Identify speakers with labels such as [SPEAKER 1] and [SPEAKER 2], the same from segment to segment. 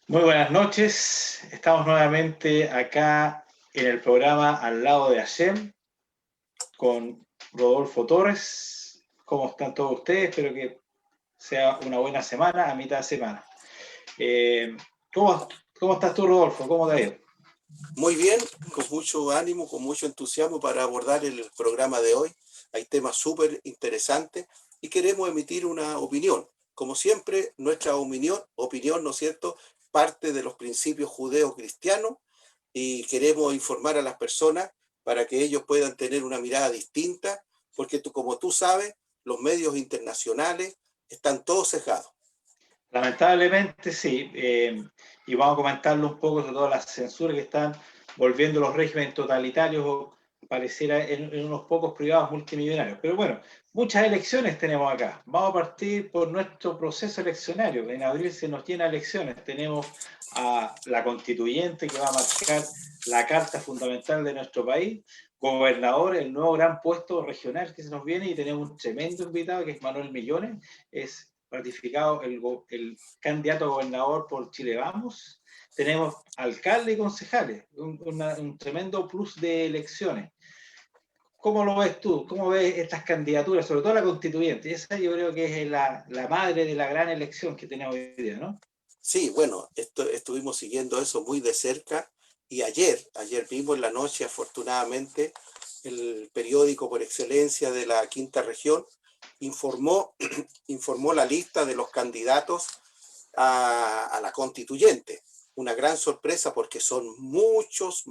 [SPEAKER 1] Muy buenas noches, estamos nuevamente acá en el programa Al lado de Hashem con Rodolfo Torres. ¿Cómo están todos ustedes? Espero que sea una buena semana, a mitad de semana. Eh, ¿cómo, ¿Cómo estás tú, Rodolfo? ¿Cómo te ha ido?
[SPEAKER 2] Muy bien, con mucho ánimo, con mucho entusiasmo para abordar el programa de hoy. Hay temas súper interesantes y queremos emitir una opinión. Como siempre, nuestra opinión, ¿no es cierto?, parte de los principios judeo-cristianos y queremos informar a las personas para que ellos puedan tener una mirada distinta, porque como tú sabes, los medios internacionales están todos sesgados.
[SPEAKER 1] Lamentablemente sí, y vamos a comentarlo un poco sobre todas las censuras que están volviendo los regímenes totalitarios, pareciera en unos pocos privados multimillonarios. Pero bueno, muchas elecciones tenemos acá. Vamos a partir por nuestro proceso eleccionario. En abril se nos llena elecciones. Tenemos a la constituyente que va a marcar la carta fundamental de nuestro país, gobernador, el nuevo gran puesto regional que se nos viene, y tenemos un tremendo invitado que es Manuel Millones, es ratificado el candidato a gobernador por Chile Vamos. Tenemos alcalde y concejales, un tremendo plus de elecciones. ¿Cómo lo ves tú? ¿Cómo ves estas candidaturas, sobre todo la constituyente? Esa yo creo que es la madre de la gran elección que tenemos hoy día, ¿no?
[SPEAKER 2] Sí, bueno, estuvimos siguiendo eso muy de cerca y ayer mismo en la noche, afortunadamente, el periódico por excelencia de la Quinta Región informó, informó la lista de los candidatos a la constituyente. Una gran sorpresa porque son muchos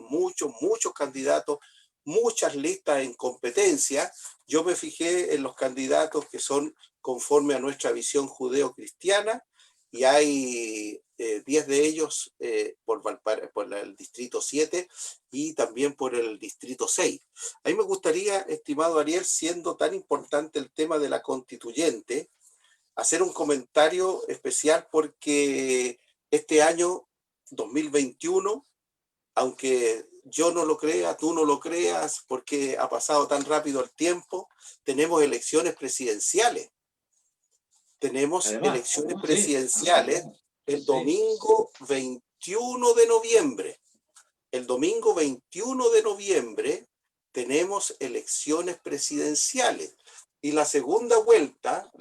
[SPEAKER 2] candidatos, muchas listas en competencia. Yo me fijé en los candidatos que son conforme a nuestra visión judeo-cristiana y hay 10 de ellos por el distrito 7 y también por el distrito 6. A mí me gustaría, estimado Ariel, siendo tan importante el tema de la constituyente, hacer un comentario especial porque este año 2021, aunque yo no lo crea, tú no lo creas, porque ha pasado tan rápido el tiempo, tenemos elecciones presidenciales. Tenemos
[SPEAKER 1] Además,
[SPEAKER 2] elecciones
[SPEAKER 1] sí,
[SPEAKER 2] presidenciales el
[SPEAKER 1] sí.
[SPEAKER 2] domingo 21 de noviembre. El domingo 21 de noviembre tenemos elecciones presidenciales. Y la segunda vuelta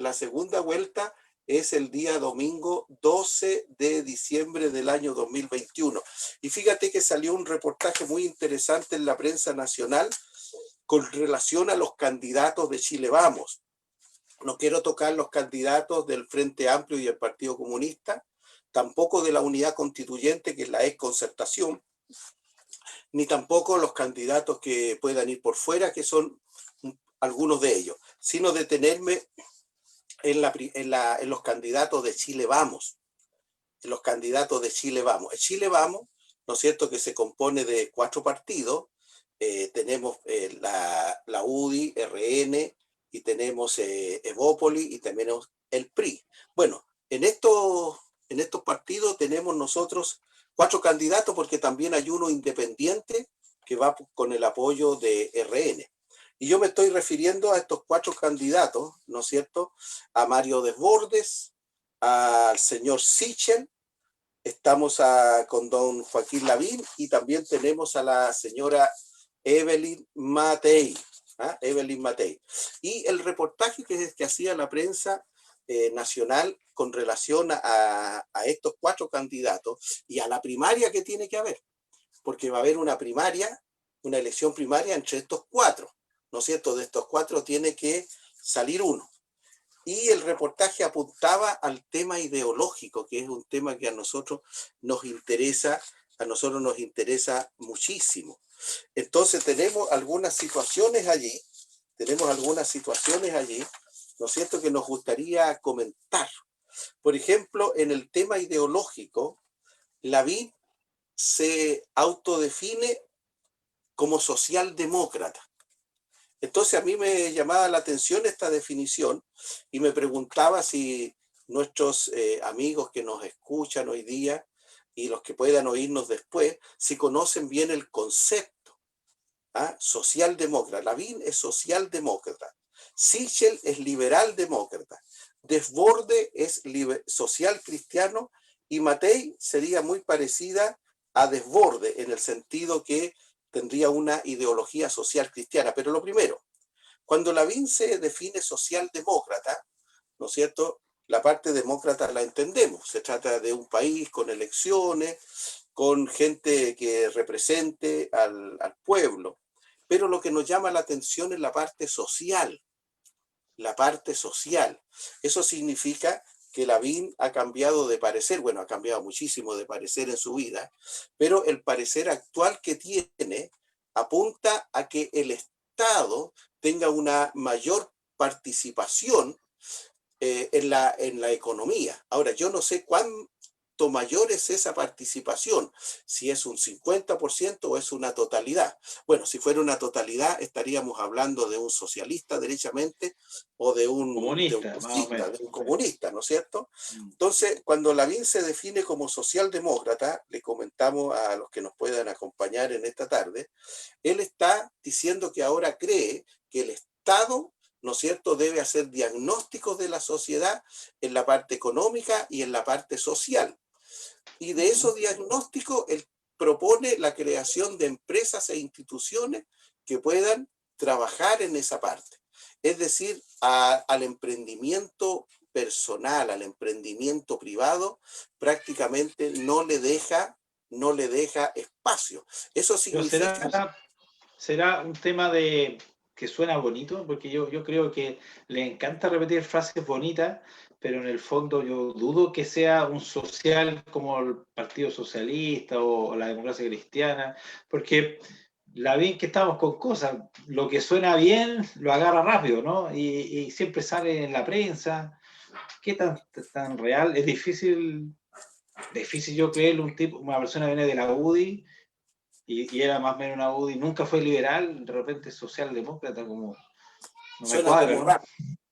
[SPEAKER 2] es el día domingo 12 de diciembre del año 2021. Y fíjate que salió un reportaje muy interesante en la prensa nacional con relación a los candidatos de Chile Vamos. No quiero tocar los candidatos del Frente Amplio y el Partido Comunista, tampoco de la Unidad Constituyente, que es la ex Concertación, ni tampoco los candidatos que puedan ir por fuera, que son algunos de ellos, sino detenerme en los candidatos de Chile Vamos, en los candidatos de Chile Vamos. El Chile Vamos, ¿no es cierto?, que se compone de 4 partidos. Tenemos la UDI, RN, y tenemos Evópoli, y tenemos el PRI. Bueno, en estos partidos tenemos nosotros 4 candidatos, porque también hay uno independiente que va con el apoyo de RN. Y yo me estoy refiriendo a estos 4 candidatos, ¿no es cierto?, a Mario Desbordes, al señor Sichel, estamos con don Joaquín Lavín y también tenemos a la señora Evelyn Matei. Evelyn Matei. Y el reportaje que hacía la prensa nacional con relación a estos 4 candidatos y a la primaria que tiene que haber, porque va a haber una primaria, una elección primaria entre estos 4, ¿no es cierto? De estos 4 tiene que salir uno. Y el reportaje apuntaba al tema ideológico, que es un tema que nos interesa, a nosotros nos interesa muchísimo. Entonces tenemos algunas situaciones allí, ¿no es cierto?, que nos gustaría comentar. Por ejemplo, en el tema ideológico, Lavín se autodefine como socialdemócrata. Entonces a mí me llamaba la atención esta definición y me preguntaba si nuestros amigos que nos escuchan hoy día y los que puedan oírnos después, si conocen bien el concepto. Socialdemócrata. Lavín es socialdemócrata. Sichel es liberal demócrata. Desborde es social cristiano y Matei sería muy parecida a Desborde, en el sentido que tendría una ideología social cristiana. Pero lo primero, cuando Lavín se define socialdemócrata, ¿no es cierto? La parte demócrata la entendemos, se trata de un país con elecciones, con gente que represente al pueblo, pero lo que nos llama la atención es la parte social, la parte social. Eso significa que Lavín ha cambiado de parecer, bueno, ha cambiado muchísimo de parecer en su vida, pero el parecer actual que tiene apunta a que el Estado tenga una mayor participación en la economía. Ahora, yo no sé cuánto mayor es esa participación, si es un 50% o es una totalidad. Bueno, si fuera una totalidad, estaríamos hablando de un socialista derechamente o de un
[SPEAKER 1] Comunista, más o
[SPEAKER 2] cosista,
[SPEAKER 1] menos.
[SPEAKER 2] de un comunista, ¿no es cierto?
[SPEAKER 1] Mm.
[SPEAKER 2] Entonces, cuando Lavín se define como socialdemócrata, le comentamos a los que nos puedan acompañar en esta tarde, él está diciendo que ahora cree que el Estado, ¿no es cierto?, debe hacer diagnósticos de la sociedad en la parte económica y en la parte social. Y de esos diagnósticos, él propone la creación de empresas e instituciones que puedan trabajar en esa parte. Es decir, al emprendimiento personal, al emprendimiento privado, prácticamente no le deja espacio. Eso
[SPEAKER 1] Pero
[SPEAKER 2] significa...
[SPEAKER 1] será un tema de que suena bonito, porque yo creo que le encanta repetir frases bonitas, pero en el fondo yo dudo que sea un social como el Partido Socialista o la democracia cristiana, porque la bien que estamos con cosas, lo que suena bien lo agarra rápido, ¿no? Y siempre sale en la prensa. ¿Qué tan real? Es difícil yo creerle un tipo, una persona viene de la UDI y era más o menos una UDI, nunca fue liberal, de repente socialdemócrata, como no me
[SPEAKER 2] Suena
[SPEAKER 1] cuadra,
[SPEAKER 2] como
[SPEAKER 1] ¿no?
[SPEAKER 2] raro.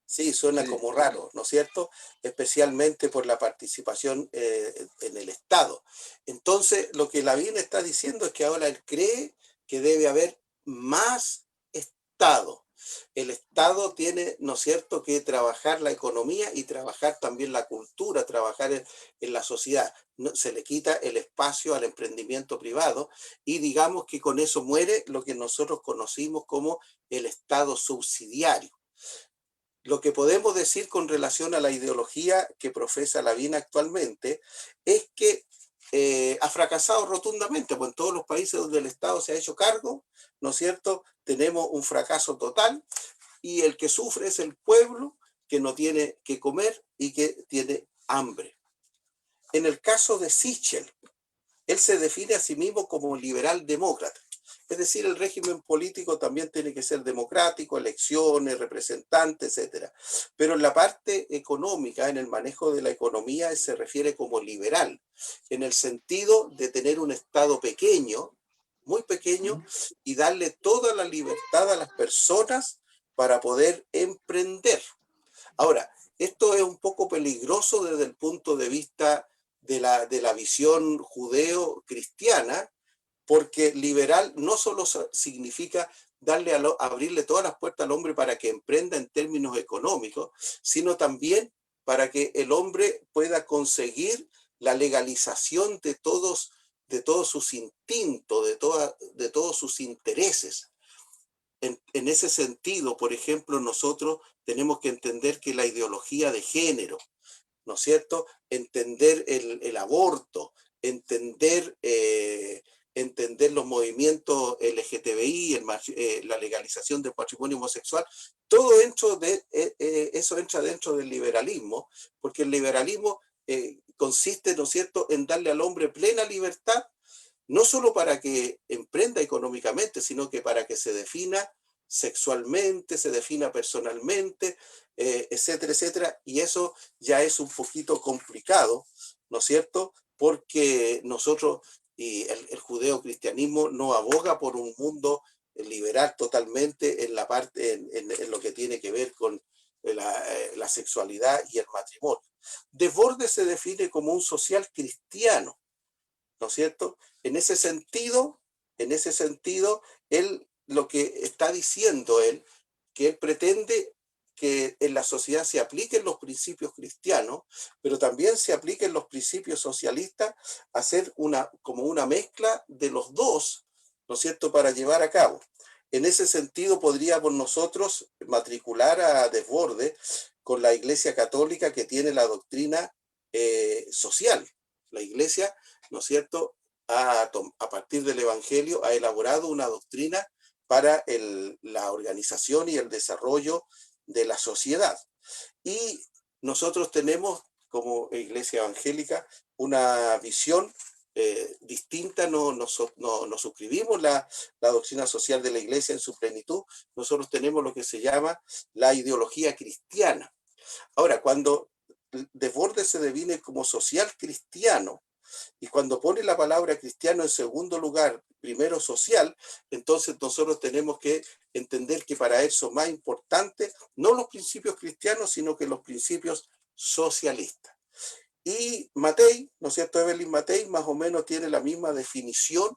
[SPEAKER 2] Sí, suena
[SPEAKER 1] Sí.
[SPEAKER 2] como raro, ¿no es cierto? Especialmente por la participación en el Estado. Entonces, lo que Lavín está diciendo es que ahora él cree que debe haber más Estado. El Estado tiene, ¿no es cierto?, que trabajar la economía y trabajar también la cultura, trabajar en la sociedad. No, se le quita el espacio al emprendimiento privado y digamos que con eso muere lo que nosotros conocimos como el Estado subsidiario. Lo que podemos decir con relación a la ideología que profesa Lavín actualmente es que ha fracasado rotundamente, pues en todos los países donde el Estado se ha hecho cargo, ¿no es cierto? Tenemos un fracaso total y el que sufre es el pueblo que no tiene que comer y que tiene hambre. En el caso de Sichel, él se define a sí mismo como liberal demócrata. Es decir, el régimen político también tiene que ser democrático, elecciones, representantes, etcétera. Pero en la parte económica, en el manejo de la economía, él se refiere como liberal, en el sentido de tener un Estado pequeño, muy pequeño, y darle toda la libertad a las personas para poder emprender. Ahora, esto es un poco peligroso desde el punto de vista de la visión judeo-cristiana, porque liberal no solo significa abrirle todas las puertas al hombre para que emprenda en términos económicos, sino también para que el hombre pueda conseguir la legalización de todos sus instintos, de todos sus intereses. En ese sentido, por ejemplo, nosotros tenemos que entender que la ideología de género, ¿no es cierto? Entender el aborto, entender los movimientos LGTBI, la legalización del matrimonio homosexual, todo eso entra dentro del liberalismo, porque el liberalismo consiste, ¿no es cierto?, en darle al hombre plena libertad, no solo para que emprenda económicamente, sino que para que se defina sexualmente, se defina personalmente, etcétera, etcétera. Y eso ya es un poquito complicado, ¿no es cierto? Porque nosotros y el judeo-cristianismo no aboga por un mundo liberal totalmente en la parte, en lo que tiene que ver con la sexualidad y el matrimonio. Desbordes se define como un social cristiano, ¿no es cierto? En ese sentido, él lo que está diciendo él, que él pretende que en la sociedad se apliquen los principios cristianos, pero también se apliquen los principios socialistas, hacer como una mezcla de los dos, ¿no es cierto?, para llevar a cabo. En ese sentido, podríamos nosotros matricular a Desbordes con la Iglesia Católica, que tiene la doctrina social. La Iglesia, ¿no es cierto?, a partir del Evangelio ha elaborado una doctrina para la organización y el desarrollo de la sociedad. Y nosotros tenemos, como Iglesia Evangélica, una visión distinta. No suscribimos la doctrina social de la Iglesia en su plenitud. Nosotros tenemos lo que se llama la ideología cristiana. Ahora, cuando Desbordes se define como social cristiano, y cuando pone la palabra cristiano en segundo lugar, primero social, entonces nosotros tenemos que entender que para eso más importante, no los principios cristianos, sino que los principios socialistas. Y Matei, ¿no es cierto?, Evelyn Matei, más o menos tiene la misma definición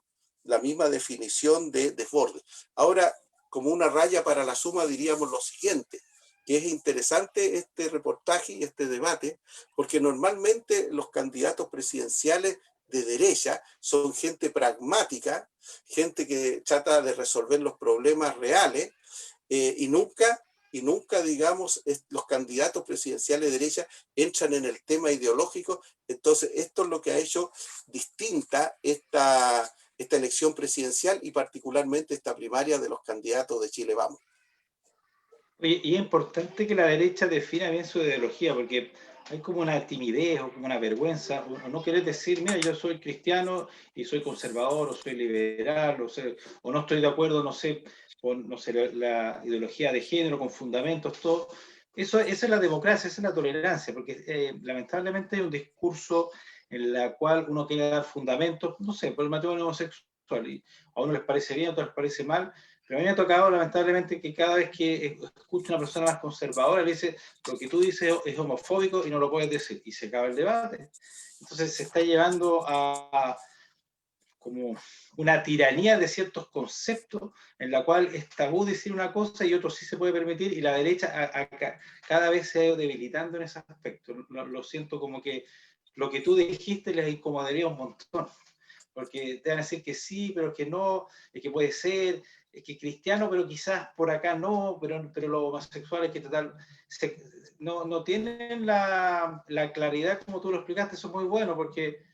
[SPEAKER 2] de Desbordes. Ahora, como una raya para la suma, diríamos lo siguiente, que es interesante este reportaje y este debate, porque normalmente los candidatos presidenciales de derecha son gente pragmática, gente que trata de resolver los problemas reales, y nunca, digamos, los candidatos presidenciales de derecha entran en el tema ideológico. Entonces, esto es lo que ha hecho distinta esta elección presidencial y particularmente esta primaria de los candidatos de Chile Vamos.
[SPEAKER 1] Oye, y es importante que la derecha defina bien su ideología, porque hay como una timidez o como una vergüenza, o no querer decir, mira, yo soy cristiano y soy conservador, o soy liberal, o no estoy de acuerdo, no sé, con la ideología de género, con fundamentos, todo. Esa es la democracia, esa es la tolerancia, porque lamentablemente hay un discurso en la cual uno quiere dar fundamentos, no sé, por el matrimonio homosexual, y a uno les parece bien, a otros les parece mal. Pero a mí me ha tocado, lamentablemente, que cada vez que escucho a una persona más conservadora, le dice, lo que tú dices es homofóbico y no lo puedes decir, y se acaba el debate. Entonces se está llevando a como una tiranía de ciertos conceptos en la cual es tabú decir una cosa y otro sí se puede permitir, y la derecha cada vez se ha ido debilitando en ese aspecto. Lo siento como que lo que tú dijiste les incomodaría un montón, porque te van a decir que sí, pero que no, es que puede ser, es que cristiano, pero quizás por acá no, pero los homosexuales que total, no tienen la claridad como tú lo explicaste. Eso es muy bueno, porque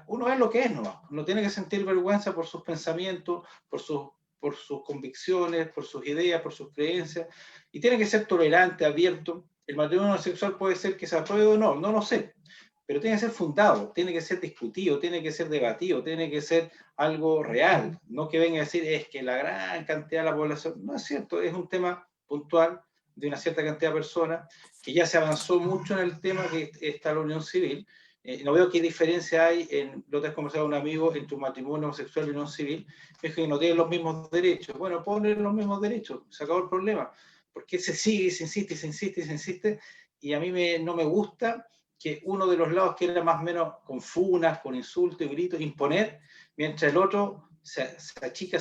[SPEAKER 1] uno es lo que es, no tiene que sentir vergüenza por sus pensamientos, por sus convicciones, por sus ideas, por sus creencias, y tiene que ser tolerante, abierto. El matrimonio sexual puede ser que se apruebe o no, no lo sé, pero tiene que ser fundado, tiene que ser discutido, tiene que ser debatido, tiene que ser algo real, no que venga a decir es que la gran cantidad de la población, no es cierto, es un tema puntual de una cierta cantidad de personas, que ya se avanzó mucho en el tema que está la unión civil. No veo qué diferencia hay, lo que has conversado con un amigo, entre un matrimonio homosexual y unión civil, es que no tienen los mismos derechos. Bueno, ponen los mismos derechos, se acabó el problema. Porque se sigue, se insiste, se insiste, se insiste, y a mí no me gusta que uno de los lados quiera más o menos con funas, con insultos y gritos, imponer, mientras el otro se achica.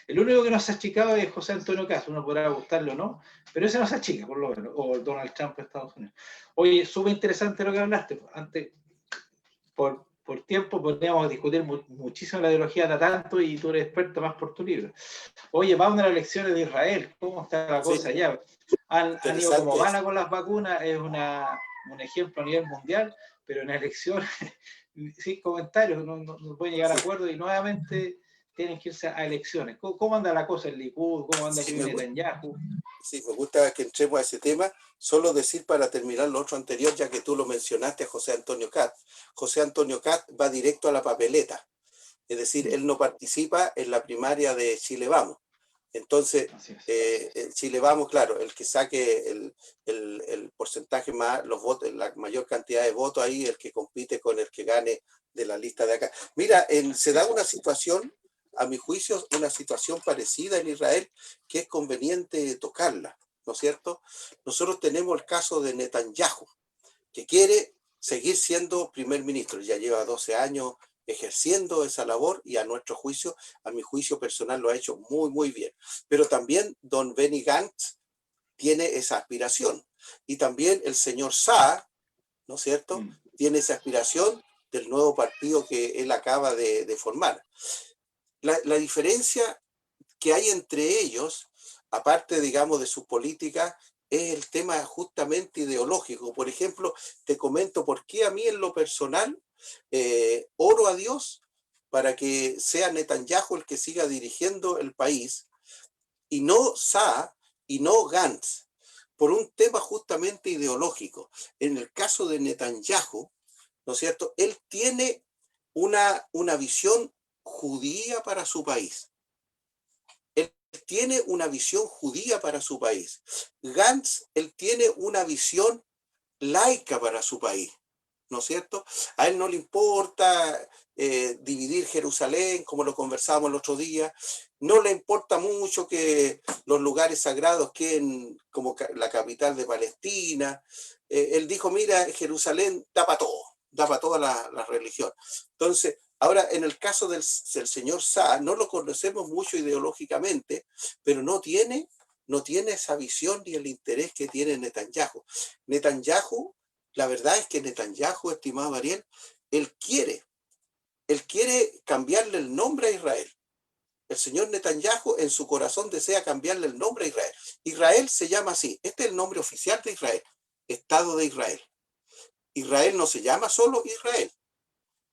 [SPEAKER 1] El único que no se ha achicado es José Antonio Caz, uno podrá gustarle o no, pero ese no se achica, por lo menos, o Donald Trump de Estados Unidos. Oye, súper interesante lo que hablaste. Antes, por tiempo, podríamos discutir muchísimo la ideología de tanto, y tú eres experto más por tu libro. Oye, vamos a las elecciones de Israel. ¿Cómo está la cosa allá? Han ido como van con las vacunas, es un ejemplo a nivel mundial, pero en elecciones, sin comentarios, no pueden llegar a acuerdo y nuevamente tienen que irse a elecciones. ¿Cómo anda la cosa en Likud? ¿Cómo anda Netanyahu?
[SPEAKER 2] Sí, me gusta que entremos a ese tema. Solo decir para terminar lo otro anterior, ya que tú lo mencionaste a José Antonio Caz. José Antonio Caz va directo a la papeleta. Es decir, él no participa en la primaria de Chile Vamos. Entonces, Chile Vamos, claro, el que saque el porcentaje más, los votos, la mayor cantidad de votos ahí, el que compite con el que gane de la lista de acá. Mira, se da una situación, a mi juicio, una situación parecida en Israel, que es conveniente tocarla, ¿no es cierto? Nosotros tenemos el caso de Netanyahu, que quiere seguir siendo primer ministro, ya lleva 12 años ejerciendo esa labor y a mi juicio personal, lo ha hecho muy, muy bien. Pero también don Benny Gantz tiene esa aspiración. Y también el señor Saar, ¿no es cierto?, tiene esa aspiración del nuevo partido que él acaba de formar. La diferencia que hay entre ellos, aparte, digamos, de su política, es el tema justamente ideológico. Por ejemplo, te comento por qué a mí en lo personal oro a Dios para que sea Netanyahu el que siga dirigiendo el país y no Saar y no Gantz, por un tema justamente ideológico. En el caso de Netanyahu, ¿no es cierto?, él tiene una visión judía para su país. Él tiene una visión judía para su país. Gantz, él tiene una visión laica para su país, ¿no es cierto? A él no le importa dividir Jerusalén, como lo conversábamos el otro día, no le importa mucho que los lugares sagrados queden como la capital de Palestina. Él dijo, mira, Jerusalén da para todo, da para toda la religión. Entonces, ahora, en el caso del señor Saar, no lo conocemos mucho ideológicamente, pero no tiene esa visión ni el interés que tiene Netanyahu. Netanyahu, la verdad es que Netanyahu, estimado Ariel, él quiere cambiarle el nombre a Israel. El señor Netanyahu en su corazón desea cambiarle el nombre a Israel. Israel se llama así, este es el nombre oficial de Israel, Estado de Israel. Israel no se llama solo Israel.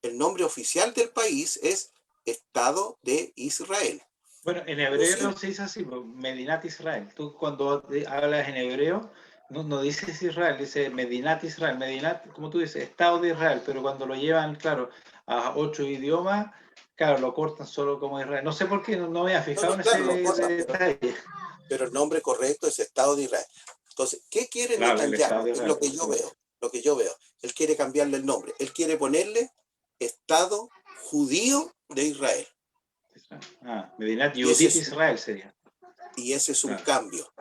[SPEAKER 2] El nombre oficial del país es Estado de Israel.
[SPEAKER 1] Bueno, en hebreo se dice así, Medinat Israel. Tú cuando hablas en hebreo, no dices Israel, dice Medinat Israel. Medinat, como tú dices, Estado de Israel, pero cuando lo llevan, claro, a 8 idiomas, claro, lo cortan solo como Israel. No sé por qué, no me había fijado en ese detalle.
[SPEAKER 2] Pero el nombre correcto es Estado de Israel. Entonces, ¿qué quiere
[SPEAKER 1] Claro,
[SPEAKER 2] Netanyahu? Es lo que yo veo, Él quiere cambiarle el nombre. Él quiere ponerle Estado judío de Israel.
[SPEAKER 1] Medinat Yehudit Israel sería.
[SPEAKER 2] Y ese es un cambio.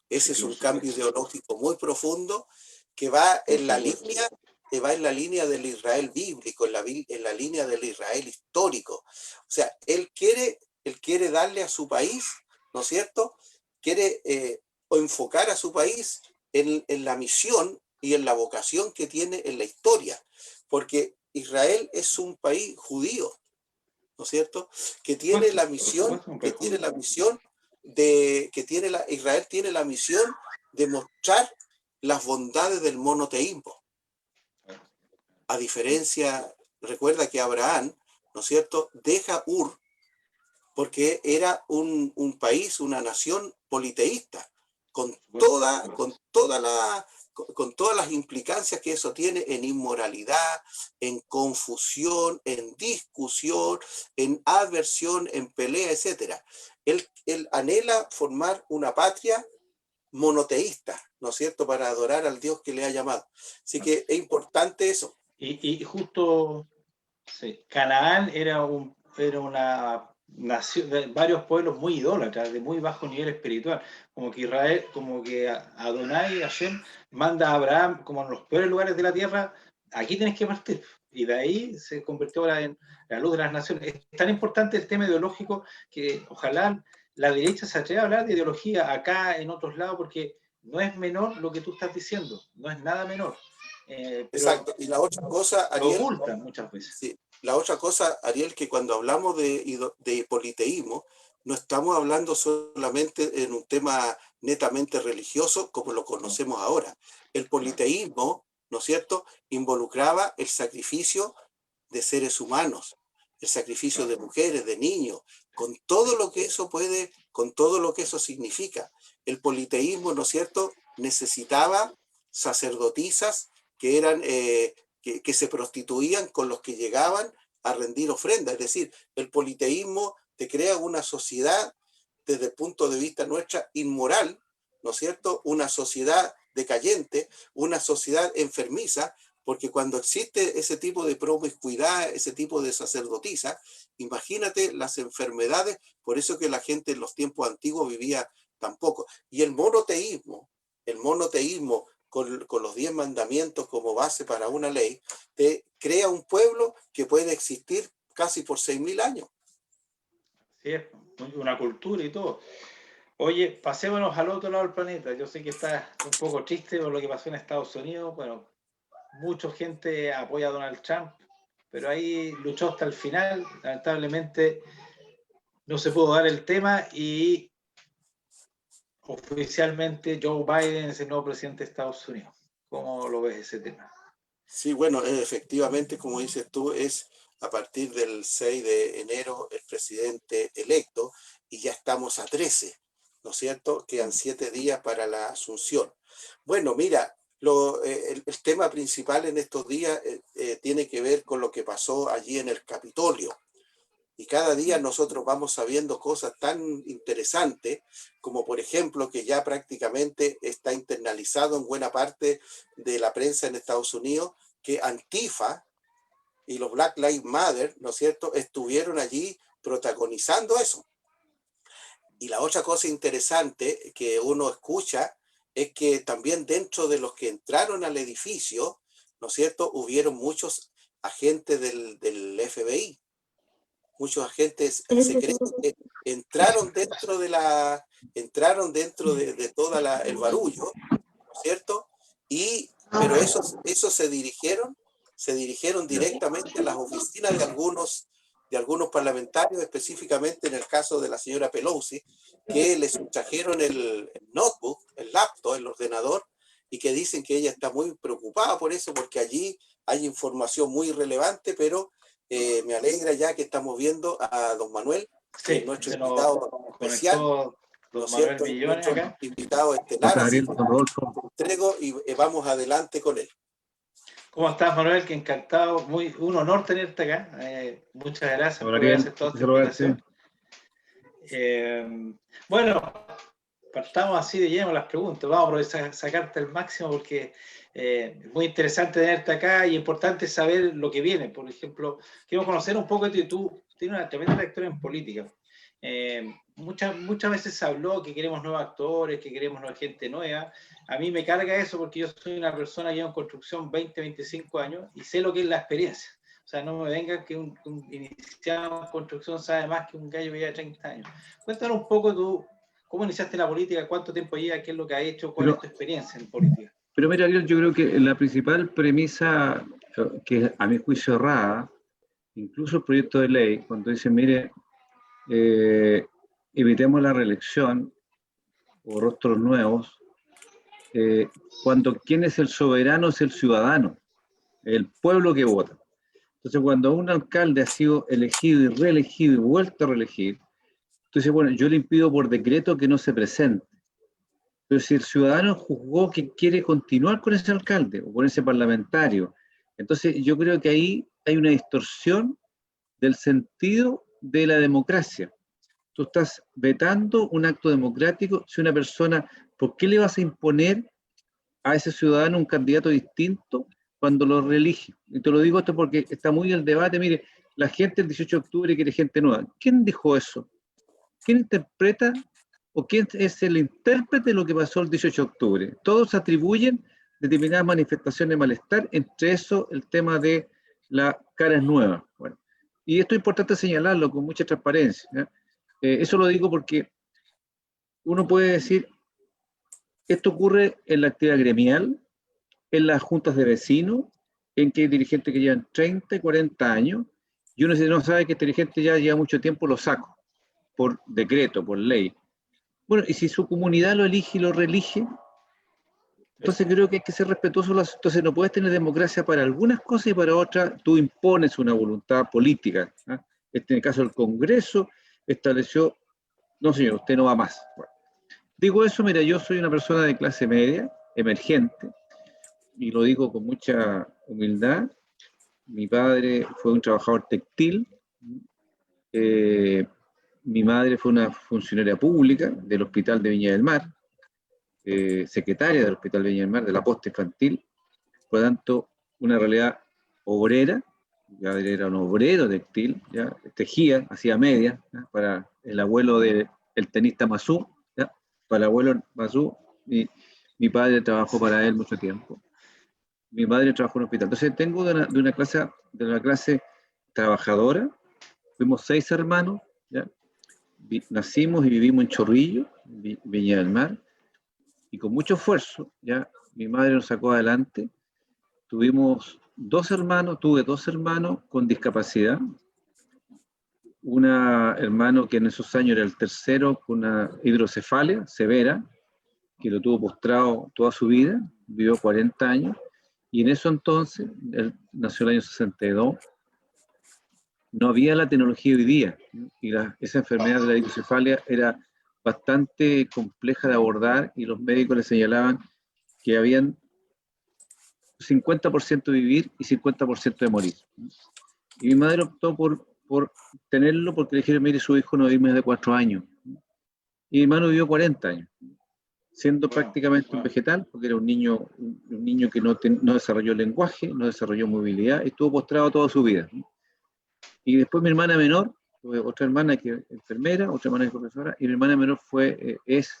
[SPEAKER 2] Ese es un cambio ideológico muy profundo que va en la línea del Israel bíblico, en la línea del Israel histórico. O sea, él quiere darle a su país, ¿no es cierto?, quiere o enfocar a su país en la misión y en la vocación que tiene en la historia, porque Israel es un país judío, ¿no es cierto?, que tiene la misión, Israel tiene la misión de mostrar las bondades del monoteísmo. A diferencia, recuerda que Abraham, ¿no es cierto?, deja Ur porque era un país, una nación politeísta, con todas las implicancias que eso tiene en inmoralidad, en confusión, en discusión, en adversión, en pelea, etc. Él anhela formar una patria monoteísta, ¿no es cierto?, para adorar al Dios que le ha llamado. Así que es importante eso.
[SPEAKER 1] Y justo, sí, Canaán era una nación de varios pueblos muy idólatras, de muy bajo nivel espiritual, como que Israel, como que Adonai, Hashem, manda a Abraham como en los peores lugares de la tierra, aquí tienes que partir, y de ahí se convirtió ahora en la luz de las naciones. Es tan importante el tema ideológico que ojalá la derecha se atreva a hablar de ideología acá, en otros lados, porque no es menor lo que tú estás diciendo, no es nada menor. Pero
[SPEAKER 2] exacto. Y la otra cosa,
[SPEAKER 1] lo
[SPEAKER 2] Ariel,
[SPEAKER 1] ocultan muchas veces.
[SPEAKER 2] sí, la otra cosa, Ariel, que cuando hablamos de politeísmo, no estamos hablando solamente en un tema netamente religioso como lo conocemos ahora. El politeísmo, ¿no es cierto?, involucraba el sacrificio de seres humanos, el sacrificio de mujeres, de niños, con todo lo que eso con todo lo que eso significa. El politeísmo, ¿no es cierto?, necesitaba sacerdotisas que eran que se prostituían con los que llegaban a rendir ofrenda. Es decir, el politeísmo te crea una sociedad desde el punto de vista nuestra inmoral, ¿no es cierto?, una sociedad decayente, una sociedad enfermiza, porque cuando existe ese tipo de promiscuidad, ese tipo de sacerdotisa, imagínate las enfermedades, por eso que la gente en los tiempos antiguos vivía tan poco. Y el monoteísmo con los 10 mandamientos como base para una ley, te crea un pueblo que puede existir casi por 6.000 años.
[SPEAKER 1] Sí, es una cultura y todo. Oye, pasémonos al otro lado del planeta. Yo sé que estás un poco triste por lo que pasó en Estados Unidos. Bueno, mucha gente apoya a Donald Trump, pero ahí luchó hasta el final. Lamentablemente no se pudo dar el tema y oficialmente Joe Biden es el nuevo presidente de Estados Unidos. ¿Cómo lo ves ese tema?
[SPEAKER 2] Sí, bueno, efectivamente, como dices tú, es a partir del 6 de enero el presidente electo y ya estamos a 13, ¿no es cierto? Quedan 7 días para la asunción. Bueno, mira, el tema principal en estos días tiene que ver con lo que pasó allí en el Capitolio. Y cada día nosotros vamos sabiendo cosas tan interesantes como, por ejemplo, que ya prácticamente está internalizado en buena parte de la prensa en Estados Unidos que Antifa y los Black Lives Matter, ¿no es cierto?, estuvieron allí protagonizando eso. Y la otra cosa interesante que uno escucha es que también dentro de los que entraron al edificio, ¿no es cierto?, hubieron muchos agentes del FBI, muchos agentes secretos que entraron dentro de toda el barullo, ¿no es cierto? Pero esos se dirigieron directamente a las oficinas de algunos parlamentarios, específicamente en el caso de la señora Pelosi, que les trajeron el notebook, el laptop, el ordenador, y que dicen que ella está muy preocupada por eso, porque allí hay información muy relevante, pero me alegra ya que estamos viendo a don Manuel, que es
[SPEAKER 1] Sí,
[SPEAKER 2] nuestro
[SPEAKER 1] se
[SPEAKER 2] invitado
[SPEAKER 1] nos
[SPEAKER 2] especial,
[SPEAKER 1] conectó
[SPEAKER 2] ¿no
[SPEAKER 1] don
[SPEAKER 2] es
[SPEAKER 1] Manuel
[SPEAKER 2] cierto?
[SPEAKER 1] Millones
[SPEAKER 2] Nuestro
[SPEAKER 1] acá.
[SPEAKER 2] invitado
[SPEAKER 3] José
[SPEAKER 2] estelar, así
[SPEAKER 3] Gabriel,
[SPEAKER 2] que
[SPEAKER 3] don Rodolfo.
[SPEAKER 2] te entrego y vamos adelante con él.
[SPEAKER 1] ¿Cómo estás, Manuel? Que encantado, un honor tenerte acá. Muchas gracias
[SPEAKER 3] Don
[SPEAKER 1] por haber
[SPEAKER 3] Gabriel,
[SPEAKER 1] aceptado esta
[SPEAKER 3] saludarte.
[SPEAKER 1] invitación. Bueno, partamos así de lleno las preguntas. Vamos a aprovechar sacarte el máximo porque es muy interesante tenerte acá y importante saber lo que viene. Por ejemplo, quiero conocer un poco de ti. Tú tienes una tremenda trayectoria en política. Muchas veces se habló que queremos nuevos actores, que queremos nueva gente nueva. A mí me carga eso porque yo soy una persona que lleva en construcción 20, 25 años y sé lo que es la experiencia. O sea, no me vengan que un iniciado en construcción sabe más que un gallo que lleva 30 años. Cuéntanos un poco tú, ¿cómo iniciaste la política? ¿Cuánto tiempo lleva? ¿Qué es lo que has hecho? ¿Cuál es tu experiencia en política?
[SPEAKER 3] Pero mira, Gabriel, yo creo que la principal premisa, que a mi juicio errada, incluso el proyecto de ley, cuando dice, mire, evitemos la reelección o rostros nuevos, cuando quien es el soberano es el ciudadano, el pueblo que vota. Entonces, cuando un alcalde ha sido elegido y reelegido y vuelto a reelegir, entonces, bueno, yo le impido por decreto que no se presente. Pero si el ciudadano juzgó que quiere continuar con ese alcalde o con ese parlamentario, entonces yo creo que ahí hay una distorsión del sentido de la democracia. Tú estás vetando un acto democrático si una persona, ¿por qué le vas a imponer a ese ciudadano un candidato distinto cuando lo reelige? Y te lo digo esto porque está muy el debate, mire, la gente el 18 de octubre quiere gente nueva. ¿Quién dijo eso? ¿Quién interpreta o quién es el intérprete de lo que pasó el 18 de octubre? Todos atribuyen determinadas manifestaciones de malestar, entre eso el tema de la cara nueva. Bueno, y esto es importante señalarlo con mucha transparencia, ¿ya? Eso lo digo porque uno puede decir, esto ocurre en la actividad gremial, en las juntas de vecinos, en que hay dirigentes que llevan 30 y 40 años, y uno si no sabe que este dirigente ya lleva mucho tiempo, lo saco, por decreto, por ley. Bueno, y si su comunidad lo elige y lo reelige, entonces creo que hay que ser respetuoso. Entonces no puedes tener democracia para algunas cosas y para otras tú impones una voluntad política, ¿eh? En el caso del Congreso estableció, no señor, usted no va más. Bueno, digo eso, mira, yo soy una persona de clase media, emergente, y lo digo con mucha humildad. Mi padre fue un trabajador textil, mi madre fue una funcionaria pública del Hospital de Viña del Mar, secretaria del Hospital de Viña del Mar, de la posta infantil, por lo tanto, una realidad obrera. Ya era un obrero textil, ya tejía, hacía medias, ¿ya? Para el abuelo del tenista Masú, ¿ya? Para el abuelo Masú, y mi padre trabajó para él mucho tiempo. Mi madre trabajó en un hospital. Entonces tengo de una clase trabajadora. Fuimos 6 hermanos, ¿ya? Nacimos y vivimos en Chorrillos, Viña del Mar, y con mucho esfuerzo, ya mi madre nos sacó adelante. Tuve dos hermanos con discapacidad. Un hermano que en esos años era el tercero con una hidrocefalia severa, que lo tuvo postrado toda su vida, vivió 40 años, y en eso entonces, él nació en el año 62, no había la tecnología hoy día, y esa enfermedad de la hidrocefalia era bastante compleja de abordar, y los médicos le señalaban que habían 50% de vivir y 50% de morir. Y mi madre optó por tenerlo porque le dijeron, mire, su hijo no vive más de 4 años. Y mi hermano vivió 40 años, siendo prácticamente un vegetal, porque era un niño que no desarrolló lenguaje, no desarrolló movilidad, y estuvo postrado toda su vida. Y después mi hermana menor, otra hermana que es enfermera, otra hermana que es profesora, y mi hermana menor es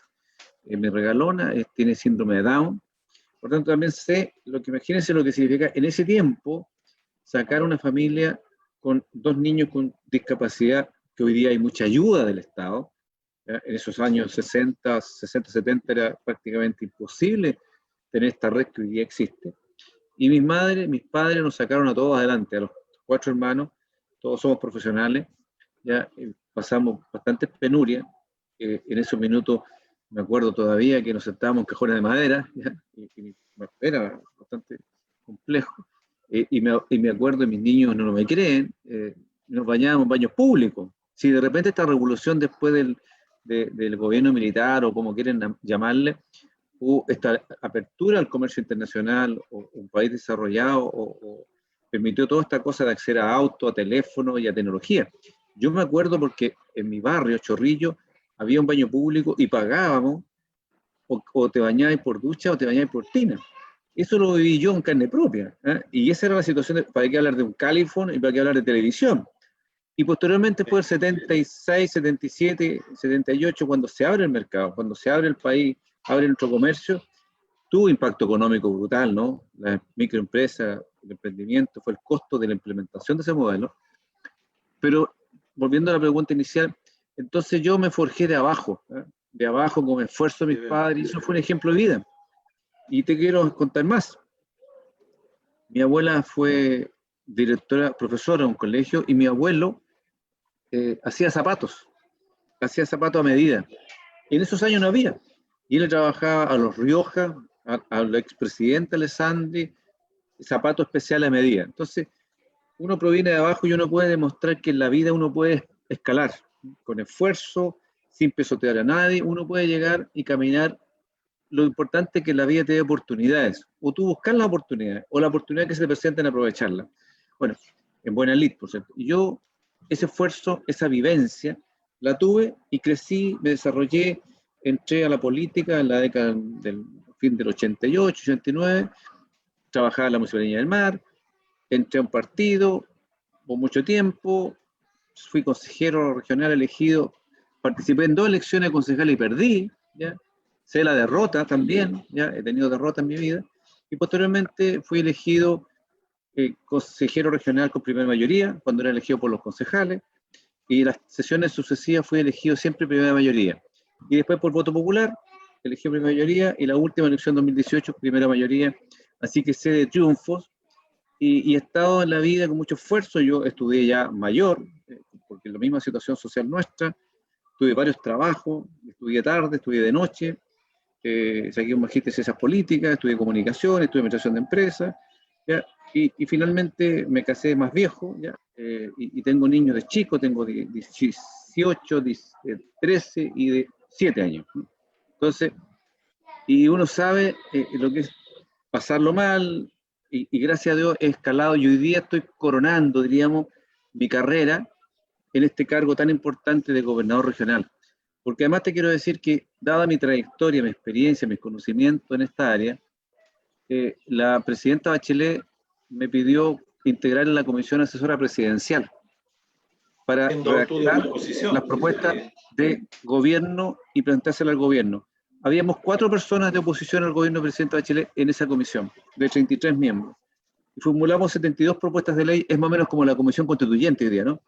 [SPEAKER 3] mi regalona, tiene síndrome de Down. Por tanto, también sé, imagínense lo que significa en ese tiempo sacar una familia con 2 niños con discapacidad, que hoy día hay mucha ayuda del Estado. ¿Ya? En esos años 60, 70 era prácticamente imposible tener esta red que hoy día existe. Y mis padres nos sacaron a todos adelante, a los 4 hermanos, todos somos profesionales, ya pasamos bastantes penurias. En esos minutos me acuerdo todavía que nos sentábamos en cajones de madera, ¿ya? Y era bastante complejo. Y me acuerdo de mis niños, no me creen, nos bañábamos en baños públicos. Si de repente esta revolución después del gobierno militar, o como quieren llamarle, hubo esta apertura al comercio internacional, o un país desarrollado, o permitió toda esta cosa de acceder a auto, a teléfono y a tecnología. Yo me acuerdo porque en mi barrio, Chorrillo, había un baño público y pagábamos, o te bañabas por ducha o te bañabas por tina. Eso lo viví yo en carne propia, ¿eh? Y esa era la situación, para qué hablar de un califón y para qué hablar de televisión. Y posteriormente fue el 76, 77, 78, cuando se abre el mercado, cuando se abre el país, abre nuestro comercio, tuvo impacto económico brutal, ¿no? Las microempresas, el emprendimiento, fue el costo de la implementación de ese modelo. Pero, volviendo a la pregunta inicial, entonces yo me forjé de abajo, ¿eh? De abajo con esfuerzo de mis padres, y eso fue un ejemplo de vida. Y te quiero contar más. Mi abuela fue directora, profesora en un colegio, y mi abuelo hacía zapatos a medida. Y en esos años no había. Y él trabajaba a los Rioja, al expresidente Alessandri, zapatos especiales a medida. Entonces, uno proviene de abajo y uno puede demostrar que en la vida uno puede escalar con esfuerzo, sin pisotear a nadie, uno puede llegar y caminar. Lo importante es que la vida te dé oportunidades, o tú buscar las oportunidades, o la oportunidad que se te presenten aprovecharla. Bueno, en buena lid, por cierto. Y yo, ese esfuerzo, esa vivencia, la tuve y crecí, me desarrollé, entré a la política en la década del fin del 88, 89, trabajaba en la Municipalidad de Viña del Mar, entré a un partido por mucho tiempo, fui consejero regional elegido, participé en 2 elecciones de concejal y perdí, ¿ya? Sé la derrota también, ¿ya? He tenido derrota en mi vida, y posteriormente fui elegido consejero regional con primera mayoría, cuando era elegido por los concejales, y en las sesiones sucesivas fui elegido siempre primera mayoría. Y después por voto popular, elegí primera mayoría, y la última elección 2018, primera mayoría. Así que sé de triunfos, y he estado en la vida con mucho esfuerzo. Yo estudié ya mayor, porque es la misma situación social nuestra, tuve varios trabajos, estudié tarde, estudié de noche, saqué un magíster en ciencias políticas, estudié comunicación, estudié administración de empresas, ¿ya? Y finalmente me casé más viejo, ¿ya? Y tengo niños de chico, tengo 18, 13 y de 7 años. Entonces, y uno sabe lo que es pasarlo mal, y gracias a Dios he escalado, y hoy día estoy coronando, diríamos, mi carrera en este cargo tan importante de gobernador regional. Porque además te quiero decir que, dada mi trayectoria, mi experiencia, mis conocimientos en esta área, la presidenta Bachelet me pidió integrar en la Comisión Asesora Presidencial para redactar las propuestas de gobierno y planteárselas al gobierno. Habíamos 4 personas de oposición al gobierno del presidente Bachelet en esa comisión, de 33 miembros. Y formulamos 72 propuestas de ley, es más o menos como la Comisión Constituyente hoy día, ¿no?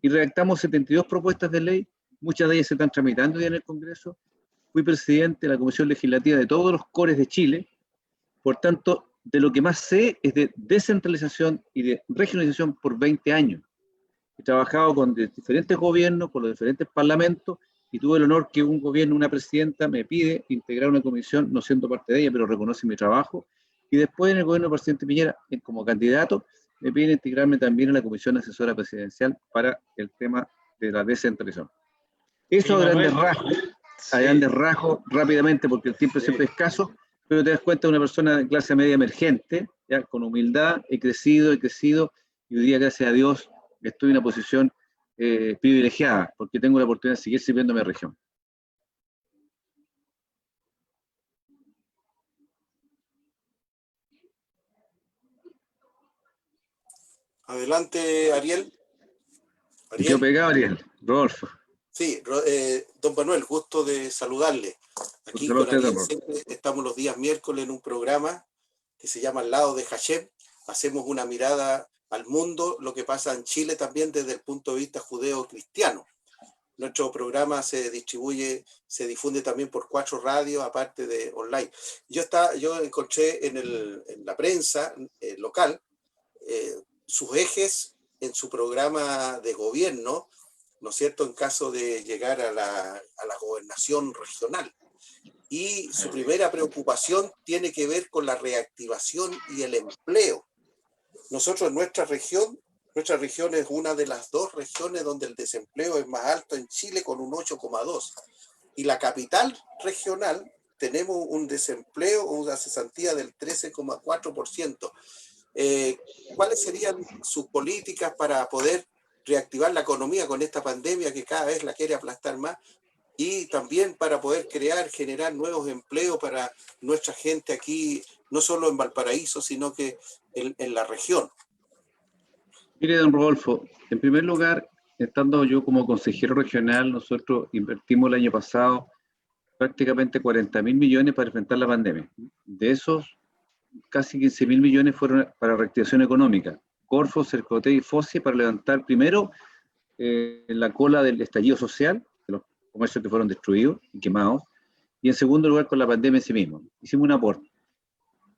[SPEAKER 3] Y redactamos 72 propuestas de ley, muchas de ellas se están tramitando ya en el Congreso, fui presidente de la Comisión Legislativa de todos los cores de Chile, por tanto, de lo que más sé es de descentralización y de regionalización por 20 años. He trabajado con diferentes gobiernos, con los diferentes parlamentos, y tuve el honor que un gobierno, una presidenta, me pide integrar una comisión, no siendo parte de ella, pero reconoce mi trabajo, y después en el gobierno del presidente Piñera, como candidato, me piden integrarme también en la Comisión Asesora Presidencial para el tema de la descentralización. Eso a grandes rasgos, rápidamente, porque el tiempo siempre es escaso, pero te das cuenta de una persona de clase media emergente, ya con humildad, he crecido, y hoy día, gracias a Dios, estoy en una posición privilegiada, porque tengo la oportunidad de seguir sirviendo a mi región.
[SPEAKER 2] Adelante, Ariel.
[SPEAKER 3] ¿Qué pegado, Ariel? Rodolfo.
[SPEAKER 2] Sí, don Manuel, gusto de saludarle. Aquí con Ariel siempre estamos los días miércoles en un programa que se llama Al lado de Hashem. Hacemos una mirada al mundo, lo que pasa en Chile también desde el punto de vista judeo-cristiano. Nuestro programa se difunde también por 4 radios, aparte de online. Yo encontré en la prensa local sus ejes en su programa de gobierno, ¿no es cierto?, en caso de llegar a la gobernación regional. Y su primera preocupación tiene que ver con la reactivación y el empleo. Nosotros en nuestra región es una de las 2 regiones donde el desempleo es más alto en Chile, con un 8,2. Y la capital regional tenemos un desempleo, una cesantía del 13,4%. ¿Cuáles serían sus políticas para poder reactivar la economía con esta pandemia que cada vez la quiere aplastar más, y también para poder generar nuevos empleos para nuestra gente aquí, no solo en Valparaíso, sino que en la región?
[SPEAKER 3] Mire, don Rodolfo, en primer lugar, estando yo como consejero regional, nosotros invertimos el año pasado prácticamente 40.000 millones para enfrentar la pandemia. De esos, casi 15.000 millones fueron para reactivación económica. Corfo, Cercote y FOSI para levantar primero la cola del estallido social, de los comercios que fueron destruidos y quemados, y en segundo lugar con la pandemia en sí mismo. Hicimos un aporte.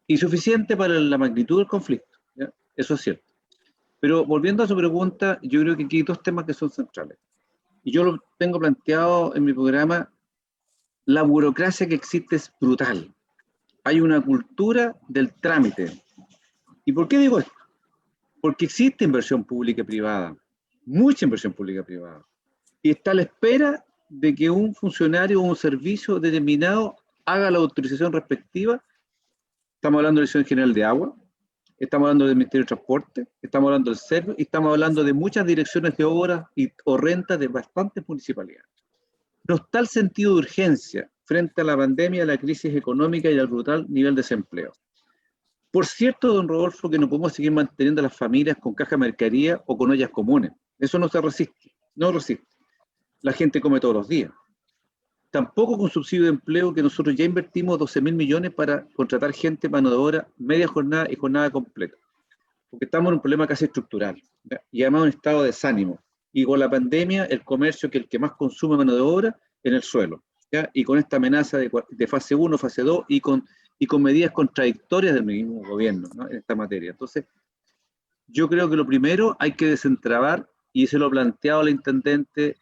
[SPEAKER 3] Insuficiente para la magnitud del conflicto, ¿ya? Eso es cierto. Pero volviendo a su pregunta, yo creo que aquí hay 2 temas que son centrales. Y yo lo tengo planteado en mi programa. La burocracia que existe es brutal. Hay una cultura del trámite. ¿Y por qué digo esto? Porque existe inversión pública y privada, mucha inversión pública y privada, y está a la espera de que un funcionario o un servicio determinado haga la autorización respectiva. Estamos hablando de la Dirección General de Agua, estamos hablando del Ministerio de Transporte, estamos hablando del CERVE, y estamos hablando de muchas direcciones de obras o rentas de bastantes municipalidades. No está el sentido de urgencia frente a la pandemia, a la crisis económica y al brutal nivel de desempleo. Por cierto, don Rodolfo, que no podemos seguir manteniendo a las familias con caja de mercadería o con ollas comunes. Eso no se resiste, no resiste. La gente come todos los días. Tampoco con subsidio de empleo, que nosotros ya invertimos 12.000 millones para contratar gente, mano de obra, media jornada y jornada completa. Porque estamos en un problema casi estructural, ¿ya? Y además un estado de desánimo. Y con la pandemia, el comercio, que es el que más consume mano de obra, en el suelo, ¿ya? Y con esta amenaza de fase 1, fase 2, y con medidas contradictorias del mismo gobierno, ¿no?, en esta materia. Entonces, yo creo que lo primero hay que desentrabar, y se lo ha planteado al intendente,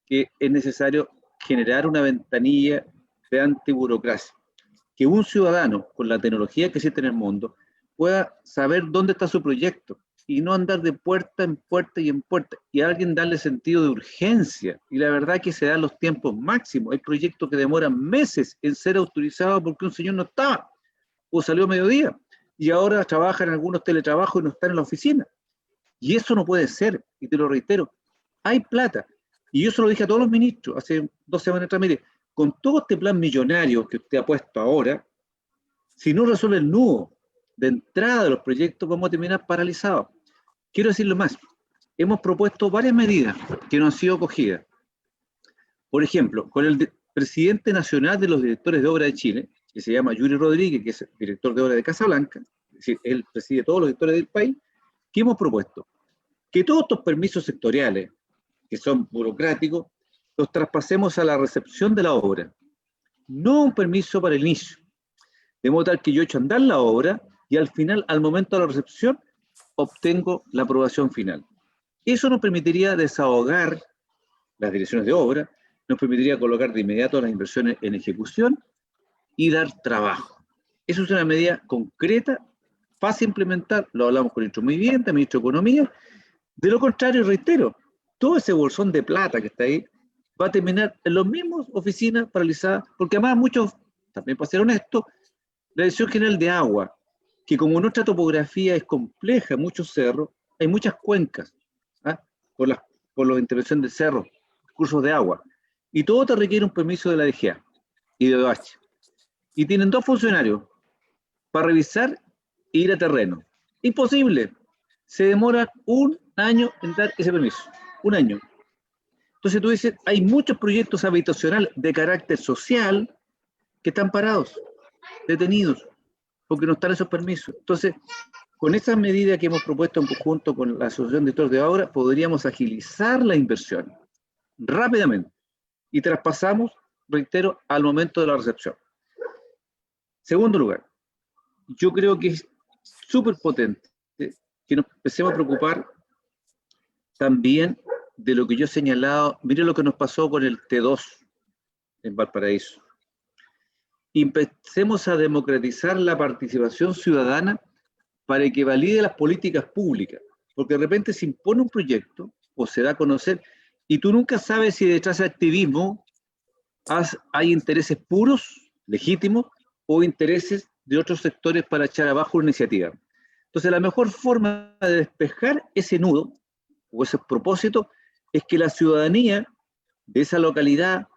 [SPEAKER 3] que es necesario generar una ventanilla de antiburocracia. Que un ciudadano, con la tecnología que existe en el mundo, pueda saber dónde está su proyecto y no andar de puerta en puerta y en puerta, y a alguien darle sentido de urgencia. Y la verdad es que se dan los tiempos máximos. Hay proyectos que demoran meses en ser autorizados porque un señor no estaba o salió a mediodía, y ahora trabajan en algunos teletrabajos y no están en la oficina. Y eso no puede ser, y te lo reitero, hay plata. Y yo se lo dije a todos los ministros hace 2 semanas atrás: mire, con todo este plan millonario que usted ha puesto ahora, si no resuelve el nudo de entrada de los proyectos, vamos a terminar paralizados. Quiero decirlo más, hemos propuesto varias medidas que no han sido acogidas. Por ejemplo, con el presidente nacional de los directores de obra de Chile, que se llama Yuri Rodríguez, que es director de obra de Casablanca, es decir, él preside todos los directores del país, que hemos propuesto que todos estos permisos sectoriales, que son burocráticos, los traspasemos a la recepción de la obra, no un permiso para el inicio. De modo tal que yo echo a andar la obra y al final, al momento de la recepción, obtengo la aprobación final. Eso nos permitiría desahogar las direcciones de obra, nos permitiría colocar de inmediato las inversiones en ejecución y dar trabajo. Eso es una medida concreta, fácil de implementar, lo hablamos con el ministro Muy Bien, el ministro de Economía. De lo contrario, reitero, todo ese bolsón de plata que está ahí va a terminar en las mismas oficinas paralizadas, porque además muchos, también para ser honesto, la Dirección General de Agua, que como nuestra topografía es compleja, muchos cerros, hay muchas cuencas, ¿ah? por la intervención de cerros, cursos de agua, y todo te requiere un permiso de la DGA y de OH. Y tienen 2 funcionarios para revisar e ir a terreno. Imposible. Se demora 1 año en dar ese permiso. 1 año. Entonces tú dices, hay muchos proyectos habitacionales de carácter social que están parados, detenidos, porque no están esos permisos. Entonces, con esa medida que hemos propuesto en conjunto con la Asociación de Directores de Obra, podríamos agilizar la inversión rápidamente y traspasamos, reitero, al momento de la recepción. Segundo lugar, yo creo que es súper potente que nos empecemos a preocupar también de lo que yo he señalado. Mire lo que nos pasó con el T2 en Valparaíso. Y empecemos a democratizar la participación ciudadana para que valide las políticas públicas, porque de repente se impone un proyecto o se da a conocer y tú nunca sabes si detrás del activismo hay intereses puros, legítimos, o intereses de otros sectores para echar abajo una iniciativa. Entonces la mejor forma de despejar ese nudo o ese propósito es que la ciudadanía de esa localidad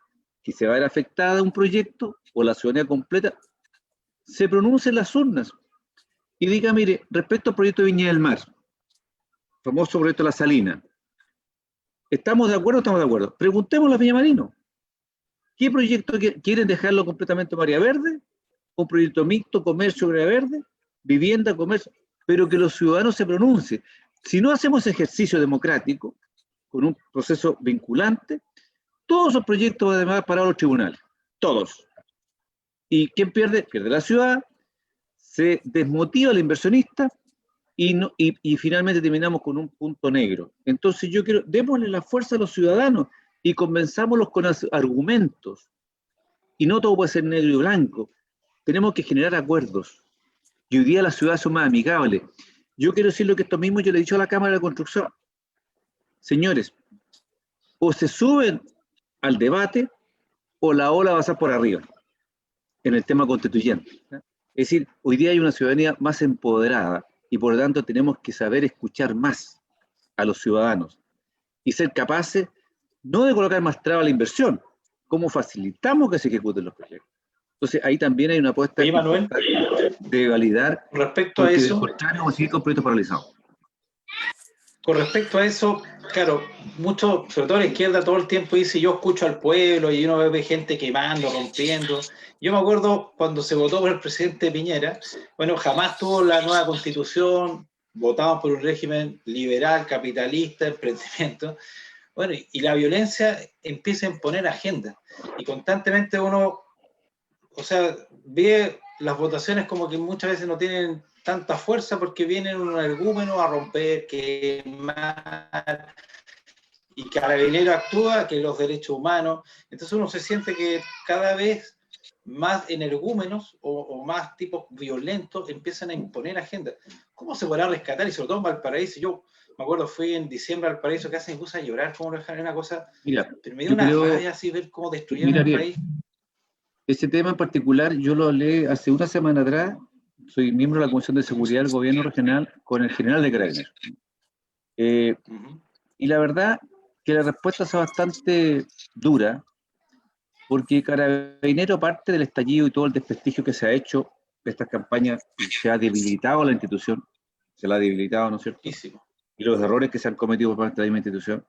[SPEAKER 3] que se va a ver afectada de un proyecto o la ciudadanía completa se pronuncie en las urnas y diga, mire, respecto al proyecto de Viña del Mar, famoso proyecto de La Salina, ¿estamos de acuerdo o estamos de acuerdo? Preguntémosle a Villamarino, ¿qué proyecto quieren dejarlo completamente en área verde? ¿Un proyecto mixto, comercio, área verde, vivienda, comercio? Pero que los ciudadanos se pronuncien. Si no hacemos ejercicio democrático, con un proceso vinculante, todos esos proyectos van a parar a los tribunales, todos. ¿Y quién pierde? Pierde la ciudad, se desmotiva al inversionista y finalmente terminamos con un punto negro. Entonces yo quiero, démosle la fuerza a los ciudadanos y convenzámoslos con argumentos. Y no todo puede ser negro y blanco. Tenemos que generar acuerdos. Y hoy día las ciudades son más amigables. Yo quiero decir lo que esto mismo yo le he dicho a la Cámara de Construcción. Señores, o se suben al debate o la ola va a pasar por arriba en el tema constituyente. Es decir, hoy día hay una ciudadanía más empoderada y por lo tanto tenemos que saber escuchar más a los ciudadanos y ser capaces no de colocar más trabas a la inversión, cómo facilitamos que se ejecuten los proyectos. Entonces ahí también hay una apuesta de validar,
[SPEAKER 1] respecto a eso,
[SPEAKER 3] de contrario vamos a seguir con proyectos paralizados.
[SPEAKER 1] Con respecto a eso, claro, mucho, sobre todo la izquierda, todo el tiempo dice yo escucho al pueblo y uno ve gente quemando, rompiendo. Yo me acuerdo cuando se votó por el presidente Piñera, bueno, jamás tuvo la nueva constitución, votamos por un régimen liberal, capitalista, emprendimiento. Bueno, y la violencia empieza a imponer agenda. Y constantemente uno, o sea, ve las votaciones como que muchas veces no tienen tanta fuerza porque vienen un energúmeno a romper, quemar, y Carabineros actúa que los derechos humanos. Entonces uno se siente que cada vez más energúmenos o más tipos violentos empiezan a imponer agenda. ¿Cómo se podrá rescatar? Y sobre todo en Valparaíso, yo me acuerdo, fui en diciembre a Valparaíso, casi me puse a llorar, como una cosa,
[SPEAKER 3] mira,
[SPEAKER 1] pero me dio una rabia así ver cómo destruyeron el país.
[SPEAKER 3] Ese tema en particular yo lo hablé hace una semana atrás. Soy miembro de la Comisión de Seguridad del Gobierno Regional con el general de Carabineros. Y la verdad que la respuesta es bastante dura, porque Carabineros, parte del estallido y todo el desprestigio que se ha hecho de estas campañas, se ha debilitado la institución, se la ha debilitado, ¿no es cierto? Y los errores que se han cometido por parte de la misma institución,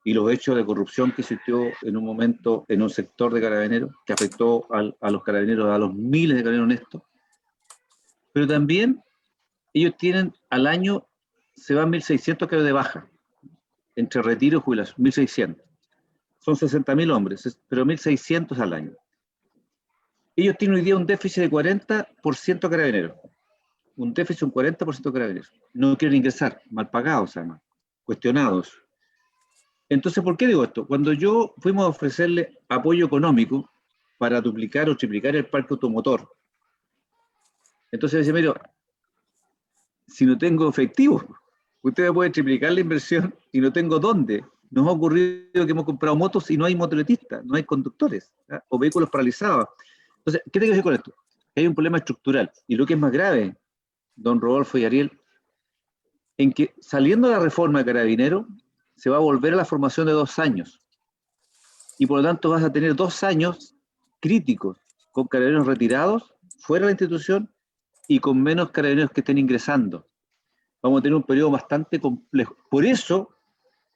[SPEAKER 3] y los hechos de corrupción que existió en un momento en un sector de Carabineros, que afectó a los carabineros, a los miles de carabineros honestos. Pero también ellos tienen al año, se van 1.600 que de baja, entre retiro y jubilación, 1.600. Son 60.000 hombres, pero 1.600 al año. Ellos tienen hoy día un déficit de 40% carabineros. Un déficit de un 40% carabineros. No quieren ingresar, mal pagados además, cuestionados. Entonces, ¿por qué digo esto? Cuando fuimos a ofrecerle apoyo económico para duplicar o triplicar el parque automotor, entonces dice, mire, si no tengo efectivo, usted me puede triplicar la inversión y no tengo dónde. Nos ha ocurrido que hemos comprado motos y no hay motoretistas, no hay conductores, ¿ya? O vehículos paralizados. Entonces, ¿qué tengo que decir con esto? Que hay un problema estructural. Y lo que es más grave, don Rodolfo y Ariel, en que saliendo de la reforma de Carabineros, se va a volver a la formación de 2 años. Y por lo tanto vas a tener 2 años críticos, con carabineros retirados, fuera de la institución, y con menos carabineros que estén ingresando. Vamos a tener un periodo bastante complejo. Por eso,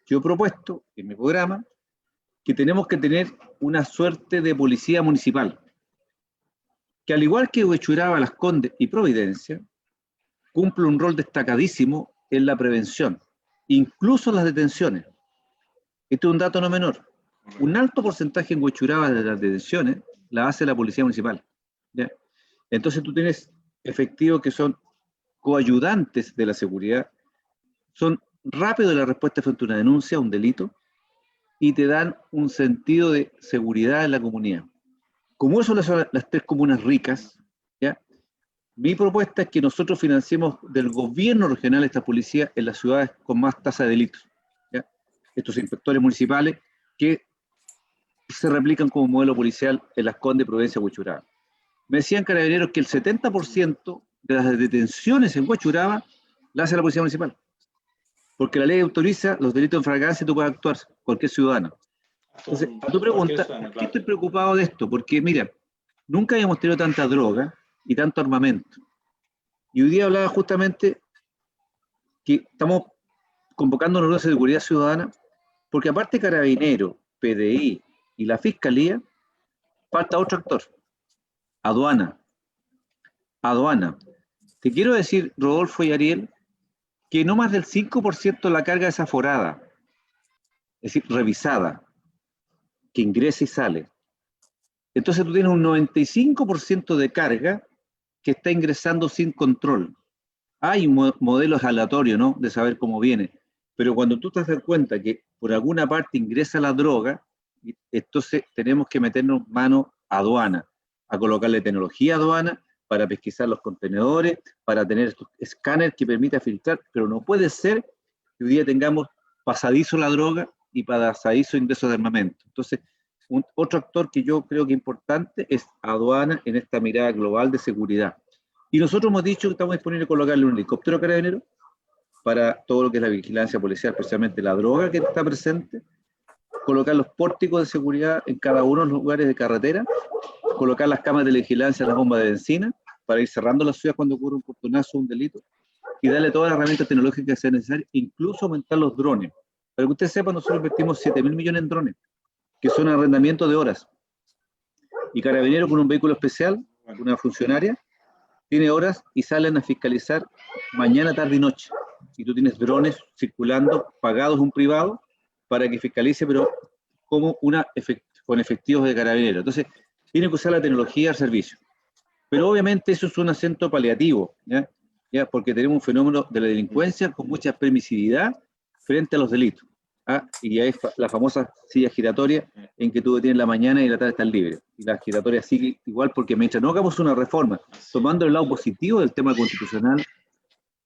[SPEAKER 3] yo he propuesto en mi programa que tenemos que tener una suerte de policía municipal, que al igual que Huechuraba, Las Condes y Providencia, cumple un rol destacadísimo en la prevención, incluso en las detenciones. Este es un dato no menor. Un alto porcentaje en Huechuraba de las detenciones la hace la policía municipal, ¿ya? Entonces tú tienes efectivos que son coayudantes de la seguridad, son rápidos en la respuesta frente a una denuncia, un delito, y te dan un sentido de seguridad en la comunidad. Como eso son las 3 comunas ricas, ¿ya? Mi propuesta es que nosotros financiemos del gobierno regional esta policía en las ciudades con más tasa de delitos, ¿ya? Estos inspectores municipales que se replican como modelo policial en Las Condes, Providencia, Huechuraba. Me decían carabineros que el 70% de las detenciones en Huechuraba la hace la policía municipal, porque la ley autoriza los delitos en flagrancia y tú puedes actuar, cualquier ciudadano. Entonces, a tu pregunta, ¿por qué estoy preocupado de esto? Porque, mira, nunca habíamos tenido tanta droga y tanto armamento. Y hoy día hablaba justamente que estamos convocando una nueva seguridad ciudadana, porque aparte Carabinero, PDI y la Fiscalía, falta otro actor, aduana. Aduana. Te quiero decir, Rodolfo y Ariel, que no más del 5% de la carga es aforada, es decir, revisada, que ingresa y sale. Entonces tú tienes un 95% de carga que está ingresando sin control. Hay modelos aleatorios, ¿no?, de saber cómo viene, pero cuando tú te das cuenta que por alguna parte ingresa la droga, entonces tenemos que meternos mano a aduana, a colocarle tecnología a aduana para pesquisar los contenedores, para tener estos escáneres que permitan filtrar, pero no puede ser que hoy día tengamos pasadizo la droga y pasadizo ingreso de armamento. Entonces, otro actor que yo creo que es importante es aduana en esta mirada global de seguridad. Y nosotros hemos dicho que estamos disponibles a colocarle un helicóptero carabinero para todo lo que es la vigilancia policial, especialmente la droga que está presente, colocar los pórticos de seguridad en cada uno de los lugares de carretera, colocar las cámaras de vigilancia en las bombas de benzina para ir cerrando la ciudad cuando ocurre un portonazo o un delito, y darle todas las herramientas tecnológicas que sean necesarias, incluso aumentar los drones. Para que usted sepa, nosotros invertimos 7.000 millones en drones, que son arrendamiento de horas. Y Carabineros con un vehículo especial, una funcionaria, tiene horas y salen a fiscalizar mañana, tarde y noche. Y tú tienes drones circulando, pagados un privado, para que fiscalice, pero como con efectivos de Carabineros. Entonces, tiene que usar la tecnología al servicio. Pero obviamente eso es un acento paliativo, ¿ya? Porque tenemos un fenómeno de la delincuencia con mucha permisividad frente a los delitos. Y ahí es la famosa silla giratoria en que tú detienes la mañana y la tarde estás libre. Y la giratoria sigue igual, porque mientras no hagamos una reforma, tomando el lado positivo del tema constitucional,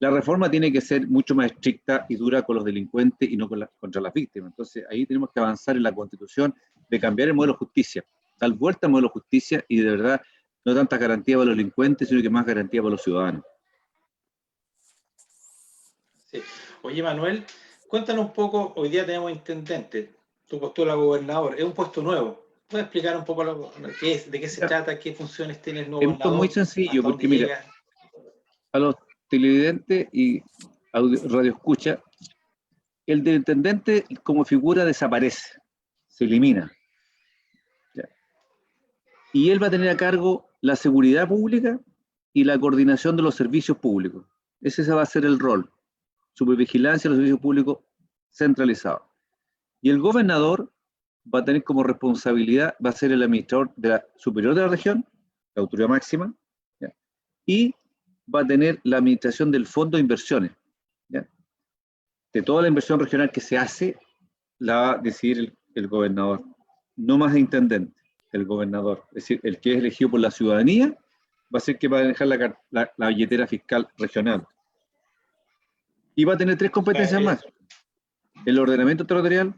[SPEAKER 3] la reforma tiene que ser mucho más estricta y dura con los delincuentes y no contra las víctimas. Entonces ahí tenemos que avanzar en la Constitución de cambiar el modelo de justicia, dar vuelta al modelo de justicia y de verdad no tanta garantía para los delincuentes, sino que más garantía para los ciudadanos.
[SPEAKER 1] Sí. Oye, Manuel, cuéntanos un poco, hoy día tenemos intendente, tu postura a gobernador, es un puesto nuevo. ¿Puedes explicar un poco qué es, de qué se trata, qué funciones tiene el nuevo gobernador?
[SPEAKER 3] Es muy sencillo, porque mira, a los televidentes y radioescucha, el del intendente como figura desaparece, se elimina. ¿Ya? Y él va a tener a cargo la seguridad pública y la coordinación de los servicios públicos. Ese va a ser el rol. Supervigilancia de los servicios públicos centralizados. Y el gobernador va a tener como responsabilidad, va a ser el administrador superior de la región la autoridad máxima, ¿ya? Y va a tener la administración del fondo de inversiones, ¿ya? De toda la inversión regional que se hace, la va a decidir el gobernador, no más el intendente, el gobernador. Es decir, el que es elegido por la ciudadanía va a ser que va a manejar la billetera fiscal regional. Y va a tener 3 competencias más: el ordenamiento territorial,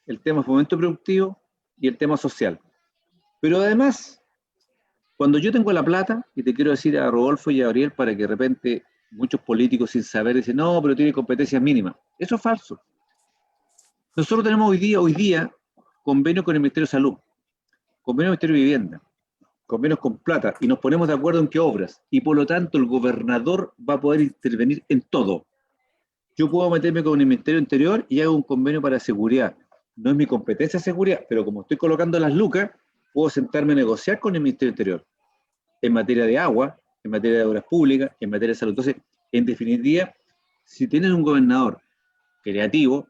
[SPEAKER 3] el tema fomento productivo y el tema social. Pero además, cuando yo tengo la plata, y te quiero decir a Rodolfo y a Gabriel, para que de repente muchos políticos sin saber dicen, no, pero tiene competencias mínimas. Eso es falso. Nosotros tenemos hoy día convenios con el Ministerio de Salud, convenios con el Ministerio de Vivienda, convenios con plata, y nos ponemos de acuerdo en qué obras, y por lo tanto el gobernador va a poder intervenir en todo. Yo puedo meterme con el Ministerio del Interior y hago un convenio para seguridad. No es mi competencia seguridad, pero como estoy colocando las lucas, puedo sentarme a negociar con el Ministerio del Interior en materia de agua, en materia de obras públicas, en materia de salud. Entonces, en definitiva, si tienes un gobernador creativo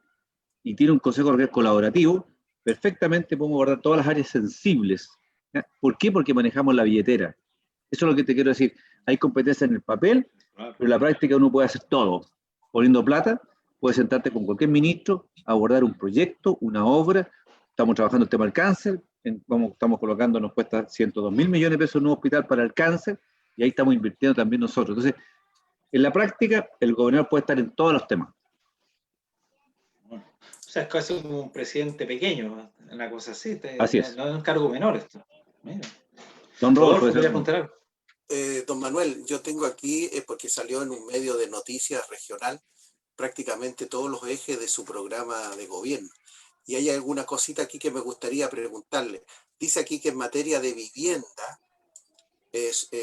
[SPEAKER 3] y tiene un consejo regional colaborativo, perfectamente podemos abordar todas las áreas sensibles. ¿Ya? ¿Por qué? Porque manejamos la billetera. Eso es lo que te quiero decir. Hay competencia en el papel, pero en la práctica uno puede hacer todo. Poniendo plata, puedes sentarte con cualquier ministro, abordar un proyecto, una obra. Estamos trabajando el tema del cáncer, estamos colocando, nos cuesta 102.000 millones de pesos en un hospital para el cáncer, y ahí estamos invirtiendo también nosotros. Entonces, en la práctica, el gobernador puede estar en todos los temas.
[SPEAKER 1] Bueno, o sea, es casi como un presidente pequeño, una cosa así.
[SPEAKER 3] Así es.
[SPEAKER 1] No es un cargo menor esto. Mira.
[SPEAKER 3] Don Rodolfo,
[SPEAKER 1] ¿querías contar algo?
[SPEAKER 2] Don Manuel, yo tengo aquí, porque salió en un medio de noticias regional, prácticamente todos los ejes de su programa de gobierno. Y hay alguna cosita aquí que me gustaría preguntarle. Dice aquí que en materia de vivienda,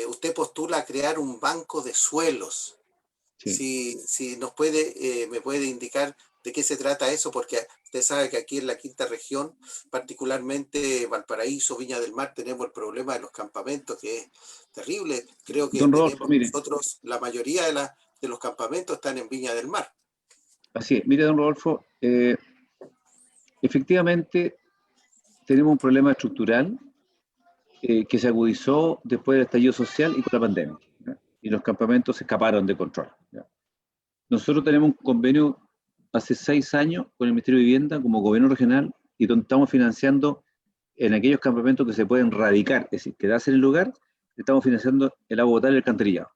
[SPEAKER 2] usted postula a crear un banco de suelos. Sí. Si nos puede, me puede indicar de qué se trata eso, porque usted sabe que aquí en la quinta región, particularmente Valparaíso, Viña del Mar, tenemos el problema de los campamentos, que es terrible. Creo que
[SPEAKER 3] Don
[SPEAKER 2] tenemos
[SPEAKER 3] Rodolfo, mire,
[SPEAKER 2] nosotros, la mayoría de los campamentos están en Viña del Mar.
[SPEAKER 3] así es. Mire, don Rodolfo, efectivamente tenemos un problema estructural que se agudizó después del estallido social y con la pandemia, ¿ya? Y los campamentos se escaparon de control, ¿ya? Nosotros tenemos un convenio hace 6 años con el Ministerio de Vivienda como gobierno regional, y donde estamos financiando en aquellos campamentos que se pueden radicar, es decir, quedarse en el lugar, estamos financiando el agua potable y el alcantarillado,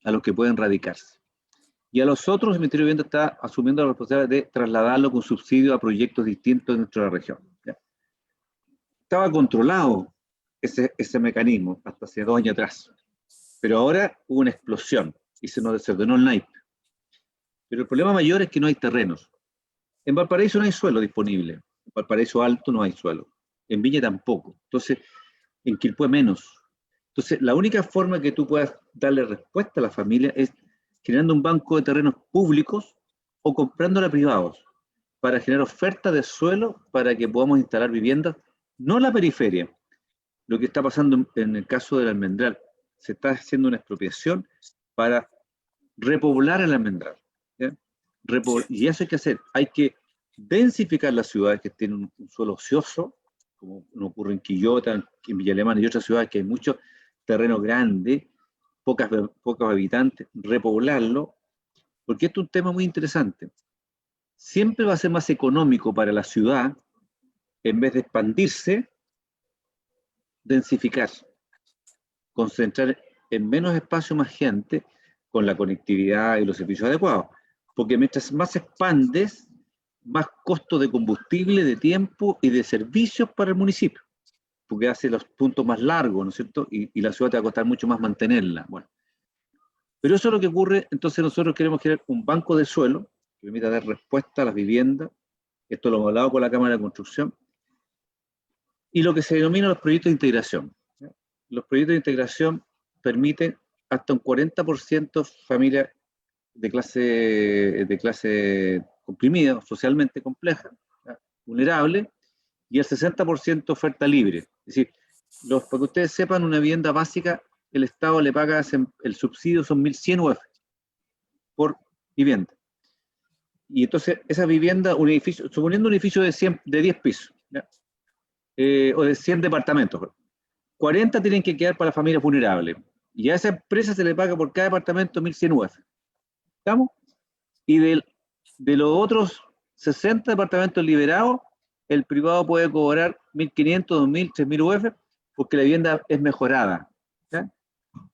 [SPEAKER 3] a los que pueden radicarse. Y a los otros, el Ministerio de Vivienda está asumiendo la responsabilidad de trasladarlo con subsidio a proyectos distintos dentro de la región, ¿ya? Estaba controlado ese mecanismo hasta hace 2 años atrás, pero ahora hubo una explosión y se nos desordenó el naipe. Pero el problema mayor es que no hay terrenos. En Valparaíso no hay suelo disponible, en Valparaíso Alto no hay suelo, en Viña tampoco, entonces en Quilpué menos. Entonces la única forma que tú puedas darle respuesta a la familia es generando un banco de terrenos públicos o comprándola a privados, para generar oferta de suelo para que podamos instalar viviendas, no en la periferia. Lo que está pasando en el caso del Almendral, se está haciendo una expropiación para repoblar el Almendral, ¿ya? Y eso hay que hacer, hay que densificar las ciudades que tienen un suelo ocioso, como ocurre en Quillota, en Villa Alemana y otras ciudades que hay mucho terreno grande, pocos habitantes, repoblarlo, porque esto es un tema muy interesante. Siempre va a ser más económico para la ciudad, en vez de expandirse, densificar, concentrar en menos espacio más gente, con la conectividad y los servicios adecuados. Porque mientras más expandes, más costo de combustible, de tiempo y de servicios para el municipio, porque hace los puntos más largos, ¿no es cierto? Y la ciudad te va a costar mucho más mantenerla. Bueno, pero eso es lo que ocurre. Entonces nosotros queremos crear un banco de suelo que permita dar respuesta a las viviendas. Esto lo hemos hablado con la Cámara de Construcción. Y lo que se denomina los proyectos de integración. Los proyectos de integración permiten hasta un 40% familias de clase comprimida, socialmente compleja, vulnerable, y el 60% oferta libre. Es decir, para que ustedes sepan, una vivienda básica, el Estado le paga, el subsidio son 1.100 UF por vivienda. Y entonces esa vivienda, un edificio, suponiendo un edificio de 10 pisos, ¿ya? O de 100 departamentos, 40 tienen que quedar para la familia vulnerable. Y a esa empresa se le paga por cada departamento 1.100 UF. ¿Estamos? Y de los otros 60 departamentos liberados, el privado puede cobrar 1.500, 2.000, 3.000 UF porque la vivienda es mejorada. ¿Ya?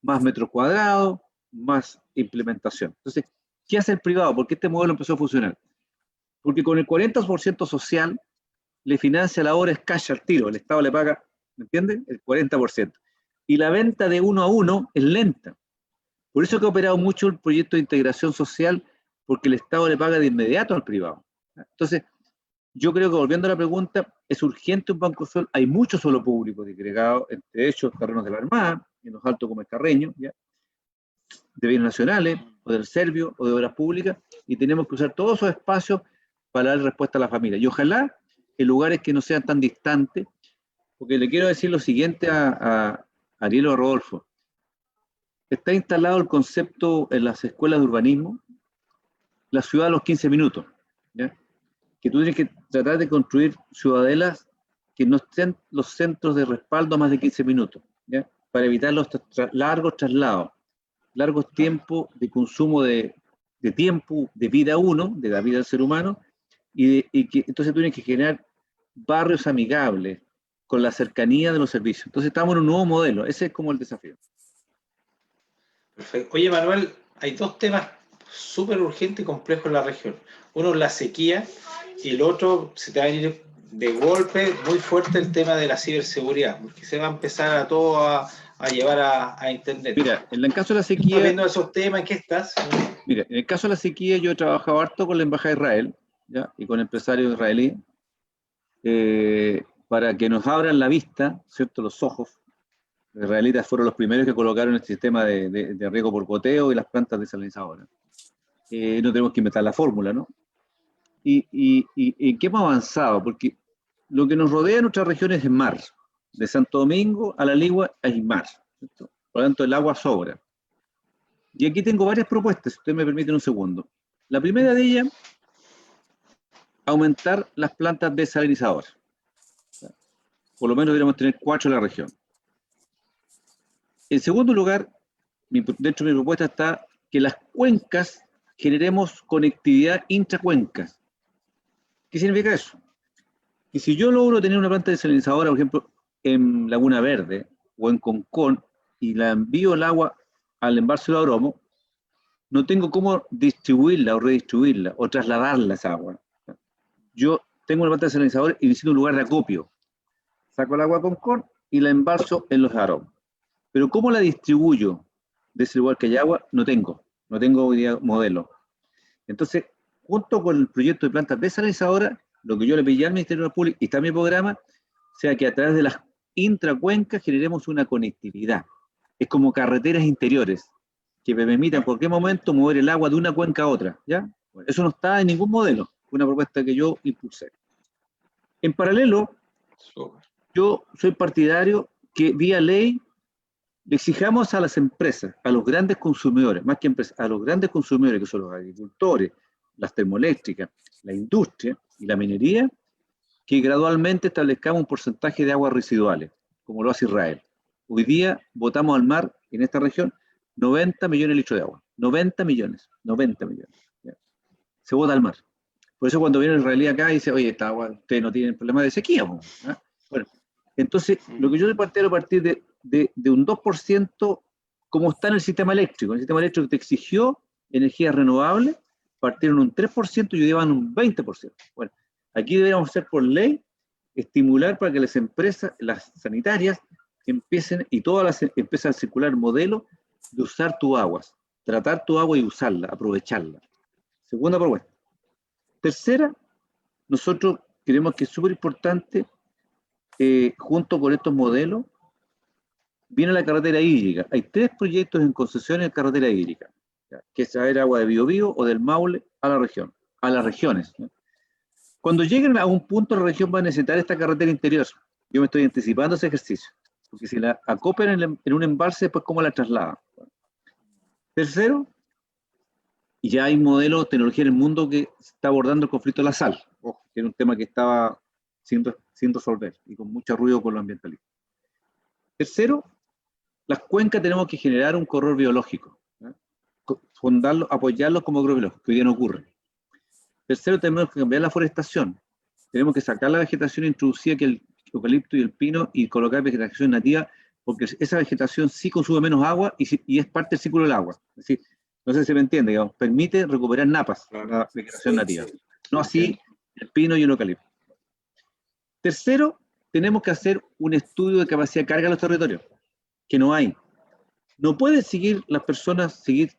[SPEAKER 3] Más metros cuadrados, más implementación. Entonces, ¿qué hace el privado? ¿Por qué este modelo empezó a funcionar? Porque con el 40% social le financia la obra cash al tiro, el Estado le paga, ¿me entiendes? El 40%. Y la venta de 1 a 1 es lenta. Por eso que ha operado mucho el proyecto de integración social, porque el Estado le paga de inmediato al privado. Entonces, yo creo que volviendo a la pregunta, es urgente un banco sol, hay mucho suelo público disgregado, entre hechos, terrenos de la Armada, en los altos como el Carreño, ¿ya? De bienes nacionales, o del Servio, o de obras públicas, y tenemos que usar todos esos espacios para dar respuesta a la familia. Y ojalá en lugares que no sean tan distantes, porque le quiero decir lo siguiente a Ariel o a Rodolfo. Está instalado el concepto en las escuelas de urbanismo, la ciudad a los 15 minutos, ¿ya? Que tú tienes que tratar de construir ciudadelas que no estén los centros de respaldo a más de 15 minutos, ¿ya? Para evitar los largos traslados, largos tiempos de consumo de tiempo, de vida uno, de la vida del ser humano, y que entonces tú tienes que generar barrios amigables, con la cercanía de los servicios. Entonces estamos en un nuevo modelo, ese es como el desafío.
[SPEAKER 1] Perfecto. Oye, Manuel, hay dos temas súper urgentes y complejos en la región. Uno es la sequía y el otro se te va a venir de golpe muy fuerte el tema de la ciberseguridad, porque se va a empezar a todo a llevar a Internet.
[SPEAKER 3] Mira, en el caso de la
[SPEAKER 1] ¿Estás
[SPEAKER 3] sequía...
[SPEAKER 1] viendo esos temas? ¿En qué estás?
[SPEAKER 3] Mira, en el caso de la sequía yo he trabajado harto con la Embajada de Israel, ¿ya? Y con empresarios israelíes, para que nos abran la vista, ¿cierto? Los ojos. Los israelitas fueron los primeros que colocaron el sistema de riego por goteo y las plantas desalinizadoras. No tenemos que inventar la fórmula, ¿no? ¿Y qué hemos avanzado? Porque lo que nos rodea en nuestras regiones es mar. De Santo Domingo a La Ligua hay mar, ¿cierto? Por lo tanto, el agua sobra. Y aquí tengo varias propuestas, si usted me permite un segundo. La primera de ellas, aumentar las plantas desalinizadoras. Por lo menos deberíamos tener 4 en la región. En segundo lugar, dentro de mi propuesta está que las cuencas generemos conectividad intracuencas. ¿Qué significa eso? Que si yo logro tener una planta desalinizadora, por ejemplo, en Laguna Verde o en Concón, y la envío el agua al embalse de Oromo, no tengo cómo distribuirla o redistribuirla o trasladarla esa agua. Yo tengo una planta desalinizadora y necesito un lugar de acopio. Saco el agua a Concón y la embalso en los Aromos. Pero ¿cómo la distribuyo de ese lugar que hay agua? No tengo hoy día modelo. Entonces, junto con el proyecto de plantas desalinizadoras, lo que yo le pedí al Ministerio de la Pública y está en mi programa, sea que a través de las intracuencas generemos una conectividad. Es como carreteras interiores, que me permitan en cualquier momento mover el agua de una cuenca a otra, ¿ya? Bueno, eso no está en ningún modelo, fue una propuesta que yo impulsé. En paralelo, yo soy partidario que vía ley le exijamos a las empresas, a los grandes consumidores, más que empresas, a los grandes consumidores que son los agricultores, las termoeléctricas, la industria y la minería, que gradualmente establezcamos un porcentaje de aguas residuales, como lo hace Israel. Hoy día botamos al mar, en esta región, 90 millones de litros de agua. 90 millones. ¿Ya? Se bota al mar. Por eso cuando viene el israelí acá y dice, oye, esta agua, ustedes no tienen problema de sequía. ¿Ah? Bueno, entonces, lo que yo partí a partir de un 2%, como está en el sistema eléctrico. El sistema eléctrico te exigió energías renovables, partieron un 3% y hoy van un 20%. Bueno, aquí deberíamos hacer por ley, estimular para que las empresas, las sanitarias, empiecen, y todas las empiezan a circular modelos de usar tu agua, tratar tu agua y usarla, aprovecharla. Segunda propuesta. Tercera, nosotros creemos que es súper importante, junto con estos modelos, viene la carretera hídrica. Hay 3 proyectos en concesiones de carretera hídrica, ¿ya? Que es traer agua de Biobío o del Maule a la región, a las regiones, ¿no? Cuando lleguen a un punto, la región va a necesitar esta carretera interior. Yo me estoy anticipando ese ejercicio, porque si la acopian en un embalse, después ¿cómo la trasladan? Tercero, ya hay modelos de tecnología en el mundo que está abordando el conflicto de la sal, que era un tema que estaba sin resolver y con mucho ruido con los ambientalistas. Tercero, las cuencas tenemos que generar un corredor biológico, ¿eh? Fundarlo, apoyarlos como agrobiológicos, que hoy día no ocurre. Tercero, tenemos que cambiar la forestación. Tenemos que sacar la vegetación introducida, que el eucalipto y el pino, y colocar vegetación nativa, porque esa vegetación sí consume menos agua y es parte del ciclo del agua. Es decir, no sé si me entiende, digamos, permite recuperar napas, la vegetación nativa. No así el pino y el eucalipto. Tercero, tenemos que hacer un estudio de capacidad de carga en los territorios, que no hay. No pueden seguir las personas seguir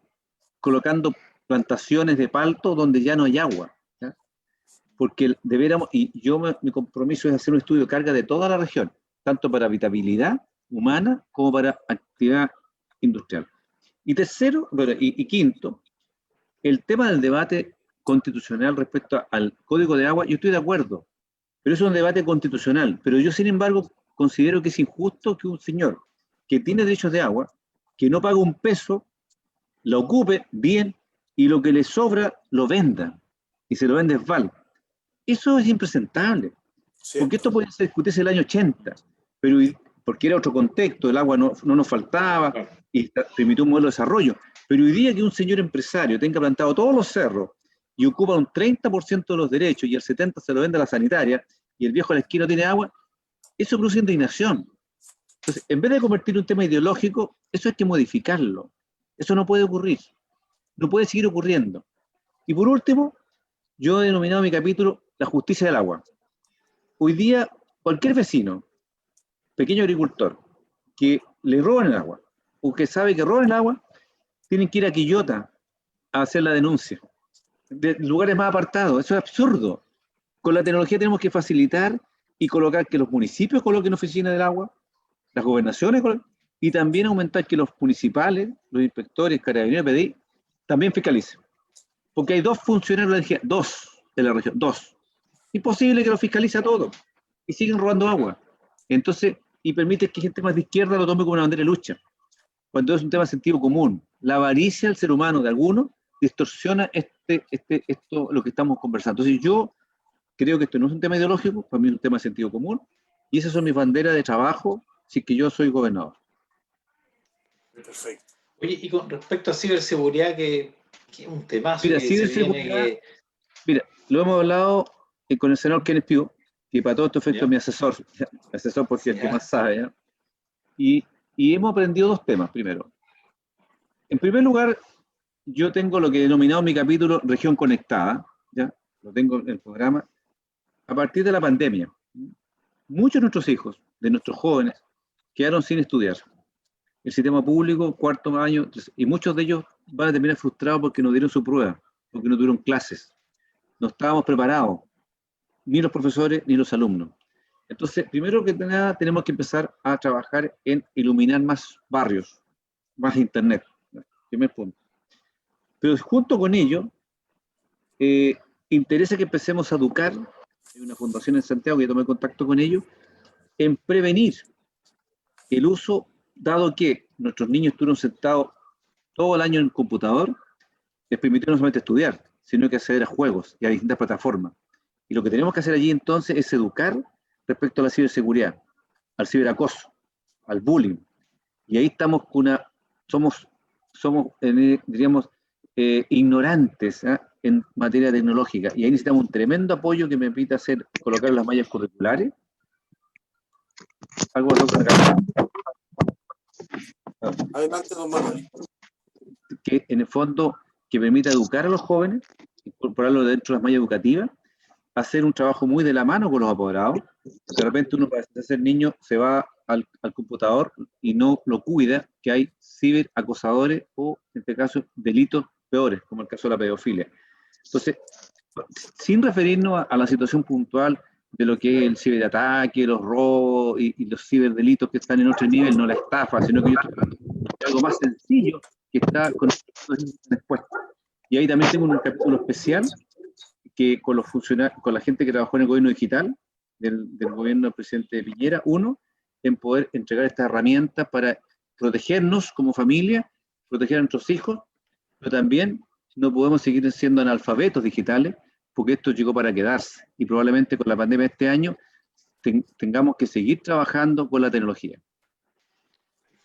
[SPEAKER 3] colocando plantaciones de palto donde ya no hay agua, ¿ya? Porque deberíamos, y mi compromiso es hacer un estudio de carga de toda la región, tanto para habitabilidad humana como para actividad industrial. Y tercero, y quinto, el tema del debate constitucional respecto al Código de Agua, yo estoy de acuerdo, pero es un debate constitucional. Pero yo, sin embargo, considero que es injusto que un señor que tiene derechos de agua, que no paga un peso, la ocupe bien y lo que le sobra lo venda y se lo vende Val. Eso es impresentable, porque esto podía discutirse el año 80, pero porque era otro contexto, el agua no nos faltaba y permitió un modelo de desarrollo. Pero hoy día que un señor empresario tenga plantado todos los cerros y ocupa un 30% de los derechos y el 70% se lo vende a la sanitaria y el viejo de la esquina no tiene agua, eso produce indignación. Entonces, en vez de convertirlo en un tema ideológico, eso hay que modificarlo. Eso no puede ocurrir, no puede seguir ocurriendo. Y por último, yo he denominado mi capítulo la justicia del agua. Hoy día, cualquier vecino, pequeño agricultor, que le roban el agua, o que sabe que roban el agua, tienen que ir a Quillota a hacer la denuncia, de lugares más apartados. Eso es absurdo. Con la tecnología tenemos que facilitar y colocar que los municipios coloquen oficinas del agua, las gobernaciones, y también aumentar que los municipales, los inspectores, carabineros, PDI, también fiscalicen. Porque hay 2 funcionarios de la energía, 2 de la región, 2. Imposible que lo fiscalice a todo. Y siguen robando agua. Entonces, y permite que gente más de izquierda lo tome como una bandera de lucha. Cuando es un tema de sentido común. La avaricia del ser humano de algunos distorsiona esto, lo que estamos conversando. Entonces yo creo que esto no es un tema ideológico, para mí es un tema de sentido común, y esas son mis banderas de trabajo, si es que yo soy gobernador.
[SPEAKER 2] Perfecto.
[SPEAKER 1] Oye, y con respecto a ciberseguridad, que es un temazo.
[SPEAKER 3] Mira,
[SPEAKER 1] que
[SPEAKER 3] ciberseguridad, mira, lo hemos hablado con el senador Kenneth Pugh, que para todo esto efecto es mi asesor porque es el que más sabe, ¿ya? Y hemos aprendido 2 temas, primero. En primer lugar, yo tengo lo que he denominado mi capítulo Región Conectada, ¿ya? Lo tengo en el programa, a partir de la pandemia. Muchos de nuestros hijos, de nuestros jóvenes, quedaron sin estudiar. El sistema público, 4º año, y muchos de ellos van a terminar frustrados porque no dieron su prueba, porque no tuvieron clases. No estábamos preparados, ni los profesores ni los alumnos. Entonces, primero que nada, tenemos que empezar a trabajar en iluminar más barrios, más internet. Primer punto. Pero junto con ello, interesa que empecemos a educar, hay una fundación en Santiago que tomé contacto con ellos, en prevenir el uso, dado que nuestros niños estuvieron sentados todo el año en el computador, les permitió no solamente estudiar, sino que acceder a juegos y a distintas plataformas. Y lo que tenemos que hacer allí entonces es educar respecto a la ciberseguridad, al ciberacoso, al bullying. Y ahí estamos somos diríamos, ignorantes, ¿eh?, en materia tecnológica. Y ahí necesitamos un tremendo apoyo que me permita colocar las mallas curriculares. Algo acá.
[SPEAKER 2] Adelante, don Manuel.
[SPEAKER 3] Que en el fondo, que permita educar a los jóvenes, incorporarlo dentro de las mallas educativas, hacer un trabajo muy de la mano con los apoderados. De repente uno, para ser niño, se va al computador y no lo cuida, que hay ciberacosadores o, en este caso, delitos peores, como el caso de la pedofilia. Entonces, sin referirnos a la situación puntual de lo que es el ciberataque, los robos y los ciberdelitos que están en otro nivel, no la estafa, sino que yo estoy hablando de algo más sencillo que está con después. Y ahí también tengo un capítulo especial que con la gente que trabajó en el gobierno digital del gobierno del presidente Piñera, en poder entregar estas herramientas para protegernos como familia, proteger a nuestros hijos, pero también no podemos seguir siendo analfabetos digitales, porque esto llegó para quedarse, y probablemente con la pandemia de este año tengamos que seguir trabajando con la tecnología.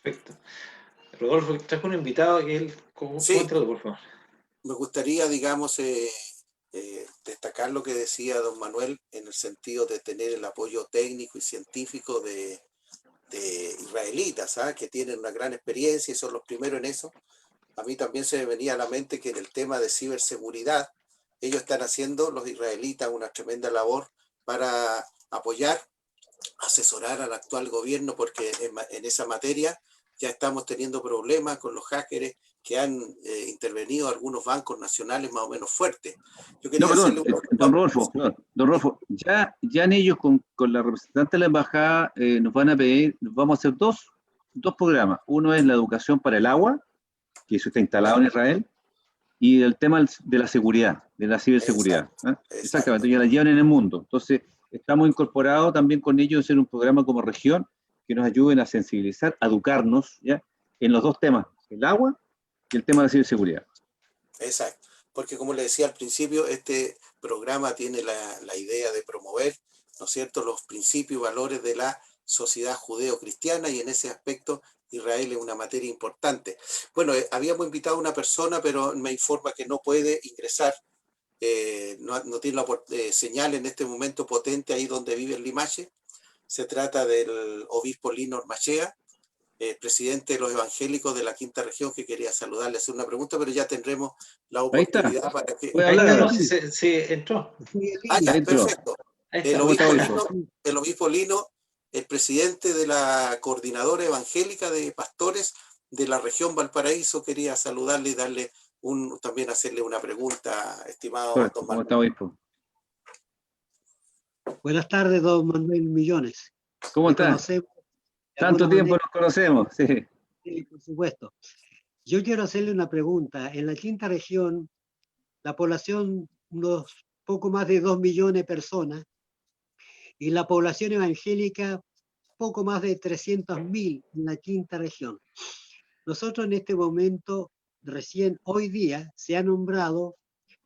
[SPEAKER 1] Perfecto. Rodolfo, trajo un invitado que él, ¿cómo
[SPEAKER 2] Sí.
[SPEAKER 1] entró, por favor?
[SPEAKER 2] Me gustaría, digamos, destacar lo que decía don Manuel en el sentido de tener el apoyo técnico y científico de israelitas, que tienen una gran experiencia y son los primeros en eso. A mí también se me venía a la mente que en el tema de ciberseguridad, ellos están haciendo, los israelitas, una tremenda labor para apoyar, asesorar al actual gobierno, porque en esa materia ya estamos teniendo problemas con los hackers que han intervenido algunos bancos nacionales más o menos fuertes. Yo quería
[SPEAKER 3] perdón,
[SPEAKER 2] hacerle
[SPEAKER 3] don Rodolfo, ya en ellos con la representante de la embajada nos van a pedir, vamos a hacer dos programas. Uno es la educación para el agua, que eso está instalado en Israel, y el tema de la seguridad, de la ciberseguridad. Exactamente, ya la llevan en el mundo. Entonces, estamos incorporados también con ellos en hacer un programa como región que nos ayuden a sensibilizar, a educarnos, ¿ya?, en los dos temas, el agua y el tema de la ciberseguridad.
[SPEAKER 2] Exacto, porque como le decía al principio, este programa tiene la idea de promover, ¿no es cierto?, los principios y valores de la sociedad judeo-cristiana, y en ese aspecto Israel es una materia importante. Bueno, habíamos invitado a una persona, pero me informa que no puede ingresar, no tiene la señal en este momento potente ahí donde vive en Limache. Se trata del obispo Lino Ormachea, presidente de los evangélicos de la quinta región, que quería saludarle, hacer una pregunta, pero ya tendremos la oportunidad para que...
[SPEAKER 3] Puede
[SPEAKER 1] Ahí
[SPEAKER 3] hablar
[SPEAKER 1] está,
[SPEAKER 3] ahora.
[SPEAKER 1] sí, entró.
[SPEAKER 2] ya,
[SPEAKER 3] Entró.
[SPEAKER 2] perfecto.
[SPEAKER 1] Ahí
[SPEAKER 2] El
[SPEAKER 1] está.
[SPEAKER 2] obispo Lino, el presidente de la coordinadora evangélica de pastores de la región Valparaíso, quería saludarle y darle también hacerle una pregunta, estimado don
[SPEAKER 3] ¿Cómo
[SPEAKER 2] Manuel.
[SPEAKER 3] está, obispo?
[SPEAKER 4] Buenas tardes, don Manuel Millones.
[SPEAKER 3] ¿Cómo está? Tanto tiempo nos conocemos, sí.
[SPEAKER 4] Sí, por supuesto. Yo quiero hacerle una pregunta. En la quinta región, la población, unos poco más de 2 millones de personas, y la población evangélica, poco más de 300.000 en la quinta región. Nosotros en este momento, recién hoy día, se ha nombrado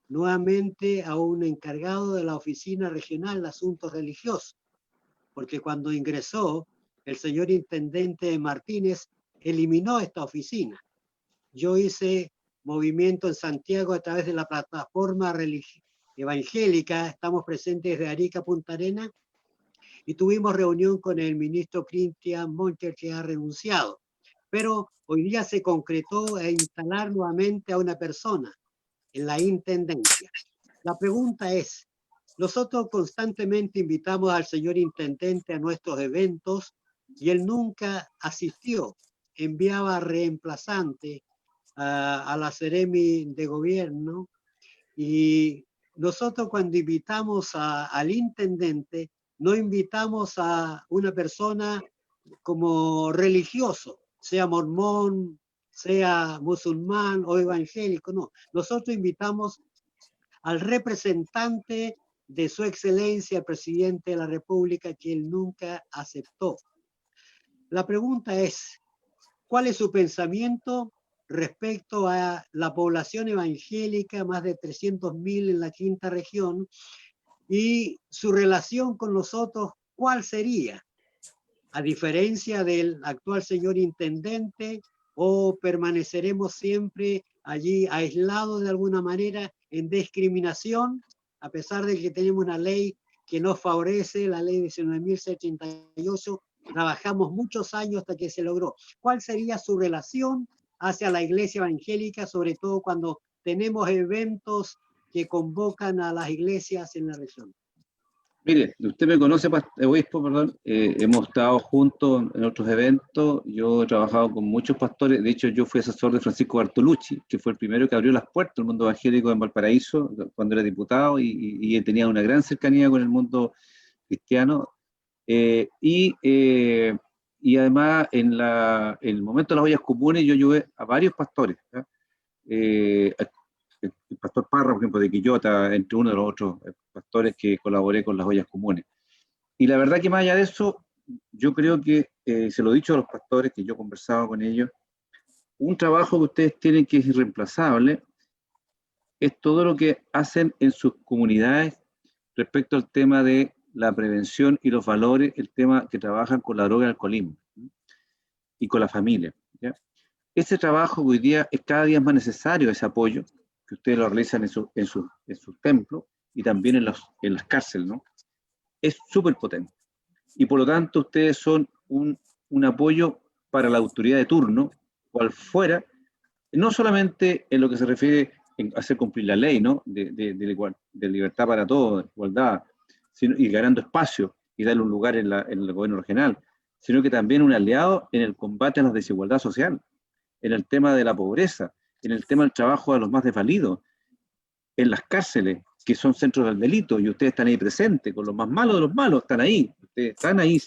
[SPEAKER 4] nuevamente a un encargado de la Oficina Regional de Asuntos Religiosos, porque cuando ingresó el señor intendente Martínez, eliminó esta oficina. Yo hice movimiento en Santiago a través de la plataforma evangélica, estamos presentes desde Arica a Punta Arenas, y tuvimos reunión con el ministro Cristian Moncher, que ha renunciado. Pero hoy día se concretó instalar nuevamente a una persona en la intendencia. La pregunta es, nosotros constantemente invitamos al señor intendente a nuestros eventos y él nunca asistió, enviaba reemplazante a la Seremi de gobierno, y nosotros cuando invitamos al intendente no invitamos a una persona como religioso, sea mormón, sea musulmán o evangélico, no. Nosotros invitamos al representante de su excelencia, el presidente de la República, que él nunca aceptó. La pregunta es, ¿cuál es su pensamiento respecto a la población evangélica, más de 300.000 en la quinta región, y su relación con nosotros, cuál sería? A diferencia del actual señor intendente, o permaneceremos siempre allí aislados de alguna manera en discriminación, a pesar de que tenemos una ley que nos favorece, la ley 19.088, trabajamos muchos años hasta que se logró. ¿Cuál sería su relación hacia la iglesia evangélica, sobre todo cuando tenemos eventos que convocan a las iglesias en la región?
[SPEAKER 3] Mire, usted me conoce, obispo, perdón, hemos estado juntos en otros eventos, yo he trabajado con muchos pastores, de hecho yo fui asesor de Francisco Bartolucci, que fue el primero que abrió las puertas del mundo evangélico en Valparaíso, cuando era diputado, y tenía una gran cercanía con el mundo cristiano, y además en el momento de las ollas comunes yo ayudé a varios pastores, el pastor Parra, por ejemplo, de Quillota, entre uno de los otros pastores que colaboré con las ollas comunes. Y la verdad que más allá de eso, yo creo que, se lo he dicho a los pastores que yo he conversado con ellos, un trabajo que ustedes tienen que es irreemplazable, es todo lo que hacen en sus comunidades respecto al tema de la prevención y los valores, el tema que trabajan con la droga y el alcoholismo. y con la familia, ¿ya? Ese trabajo hoy día es cada día más necesario, ese apoyo que ustedes lo realizan en sus templos y también en las cárceles, ¿no? Es súper potente. Y por lo tanto ustedes son un apoyo para la autoridad de turno, cual fuera, no solamente en lo que se refiere a hacer cumplir la ley, ¿no? De libertad para todos, de igualdad, y ganando espacio y darle un lugar en el gobierno regional, sino que también un aliado en el combate a la desigualdad social, en el tema de la pobreza, en el tema del trabajo a los más desvalidos, en las cárceles, que son centros del delito, y ustedes están ahí presentes, con los más malos de los malos, están ahí, ustedes están ahí,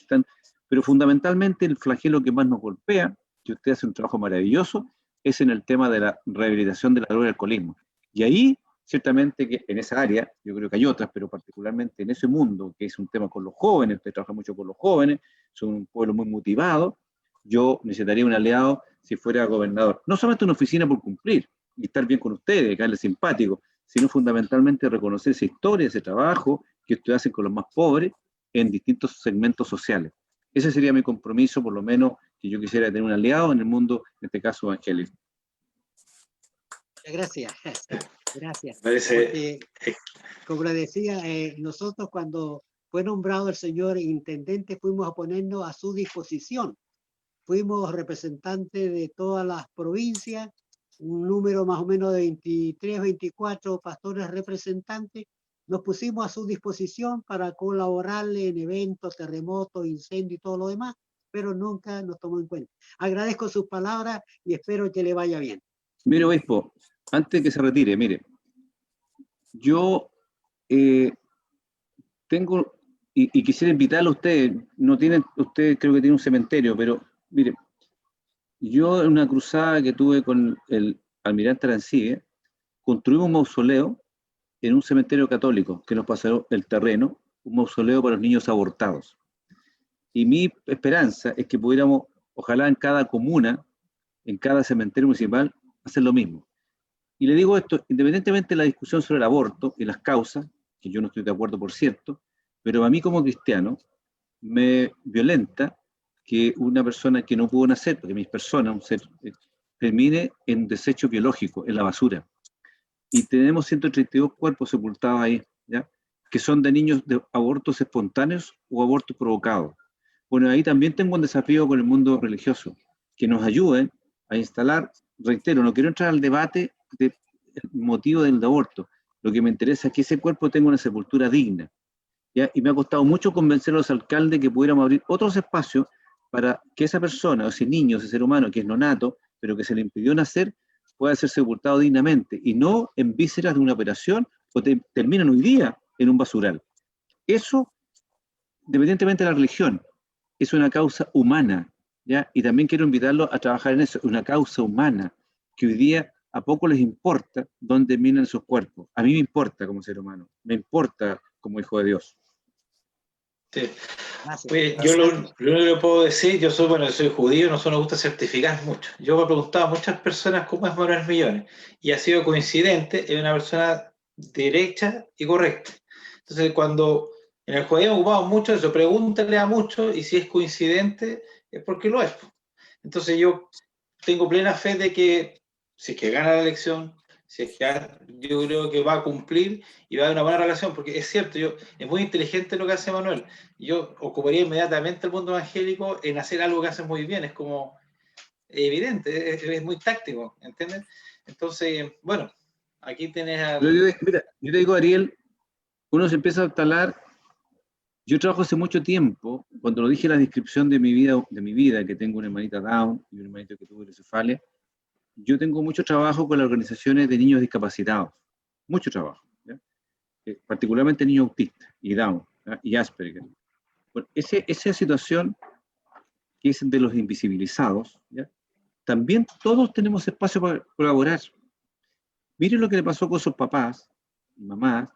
[SPEAKER 3] pero fundamentalmente el flagelo que más nos golpea, que usted hace un trabajo maravilloso, es en el tema de la rehabilitación de la droga y el alcoholismo. Y ahí, ciertamente, que en esa área, yo creo que hay otras, pero particularmente en ese mundo, que es un tema con los jóvenes, usted trabaja mucho con los jóvenes, son un pueblo muy motivado, yo necesitaría un aliado si fuera gobernador. No solamente una oficina por cumplir, y estar bien con ustedes, caerles simpático, sino fundamentalmente reconocer esa historia, ese trabajo que ustedes hacen con los más pobres en distintos segmentos sociales. Ese sería mi compromiso, por lo menos, que yo quisiera tener un aliado en el mundo, en este caso evangélico.
[SPEAKER 4] Gracias, gracias.
[SPEAKER 1] Parece...
[SPEAKER 4] Porque, como le decía, nosotros cuando fue nombrado el señor intendente fuimos a ponernos a su disposición. Fuimos representantes de todas las provincias, un número más o menos de 23, 24 pastores representantes. Nos pusimos a su disposición para colaborarle en eventos, terremotos, incendios y todo lo demás, pero nunca nos tomó en cuenta. Agradezco sus palabras y espero que le vaya bien.
[SPEAKER 3] Mire, obispo, antes de que se retire, mire, yo tengo, y quisiera invitarlo a usted, no tiene, usted creo que tiene un cementerio, pero mire, yo en una cruzada que tuve con el almirante Arancibia, construimos un mausoleo en un cementerio católico que nos pasó el terreno, un mausoleo para los niños abortados. Y mi esperanza es que pudiéramos, ojalá en cada comuna, en cada cementerio municipal, hacer lo mismo. Y le digo esto, independientemente de la discusión sobre el aborto y las causas, que yo no estoy de acuerdo, por cierto, pero a mí como cristiano me violenta que una persona que no pudo nacer, porque mis personas, un ser, termine en desecho biológico, en la basura. Y tenemos 132 cuerpos sepultados ahí, ¿ya? Que son de niños de abortos espontáneos o abortos provocados. Bueno, ahí también tengo un desafío con el mundo religioso, que nos ayuden a instalar, reitero, no quiero entrar al debate del motivo del aborto, lo que me interesa es que ese cuerpo tenga una sepultura digna, ¿ya? Y me ha costado mucho convencer a los alcaldes que pudiéramos abrir otros espacios para que esa persona, o ese niño, ese ser humano que es nonato, pero que se le impidió nacer, pueda ser sepultado dignamente, y no en vísceras de una operación, o terminan hoy día en un basural. Eso, independientemente de la religión, es una causa humana, ¿ya? Y también quiero invitarlos a trabajar en eso, una causa humana, que hoy día a poco les importa dónde terminan sus cuerpos. A mí me importa como ser humano, me importa como hijo de Dios.
[SPEAKER 1] Sí. Pues yo lo único que puedo decir, yo soy judío, no nos gusta certificar mucho. Yo me he preguntado a muchas personas cómo es Manuel Millones, y ha sido coincidente, es una persona derecha y correcta. Entonces, cuando en el judaísmo ocupamos mucho eso, pregúntale a muchos, y si es coincidente, es porque lo es. Entonces yo tengo plena fe de que, si es que gana la elección, si es que yo creo que va a cumplir y va a haber una buena relación, porque es cierto, es muy inteligente lo que hace Manuel. Yo ocuparía inmediatamente el mundo evangélico en hacer algo que hace muy bien, es como evidente, es muy táctico, ¿entiendes? Entonces, bueno, aquí tenés a...
[SPEAKER 3] Mira, yo te digo, Ariel, uno se empieza a instalar. Yo trabajo hace mucho tiempo, cuando lo dije en la descripción de mi vida, que tengo una hermanita Down y un hermanito que tuvo hidrocefalia, yo tengo mucho trabajo con las organizaciones de niños discapacitados, mucho trabajo, ¿ya? Particularmente niños autistas y Down, ¿ya? Y Asperger. Bueno, esa situación que es de los invisibilizados, ¿ya? También todos tenemos espacio para colaborar. Miren lo que le pasó con sus papás y mamás,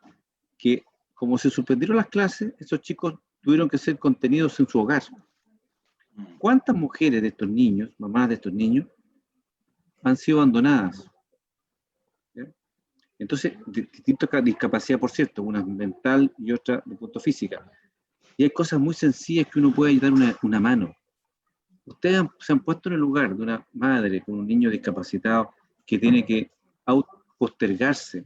[SPEAKER 3] que como se suspendieron las clases, esos chicos tuvieron que ser contenidos en su hogar. ¿Cuántas mujeres de estos niños, mamás de estos niños, han sido abandonadas? ¿Ya? Entonces, distintas discapacidades, por cierto, una mental y otra de punto física. Y hay cosas muy sencillas que uno puede ayudar una mano. Ustedes se han puesto en el lugar de una madre con un niño discapacitado que tiene que postergarse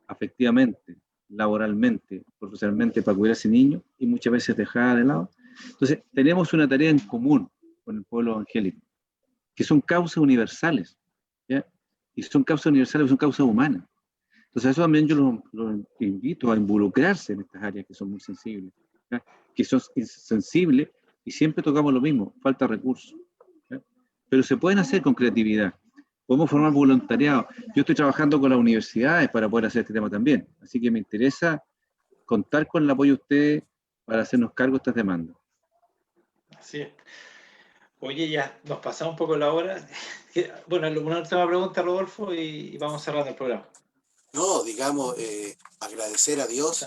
[SPEAKER 3] afectivamente, laboralmente, profesionalmente para cuidar a ese niño y muchas veces dejada de lado. Entonces, tenemos una tarea en común con el pueblo evangélico, que son causas universales, ¿ya? Y son causas universales, son causas humanas. Entonces, eso también yo los invito a involucrarse en estas áreas que son muy sensibles, ¿ya? Que son sensibles y siempre tocamos lo mismo, falta recursos, ¿ya? Pero se pueden hacer con creatividad. Podemos formar voluntariado. Yo estoy trabajando con las universidades para poder hacer este tema también. Así que me interesa contar con el apoyo de ustedes para hacernos cargo de estas demandas.
[SPEAKER 1] Así es. Oye, ya nos pasamos un poco la hora. Bueno, una última pregunta, Rodolfo, y vamos cerrando el programa.
[SPEAKER 2] No, digamos, agradecer a Dios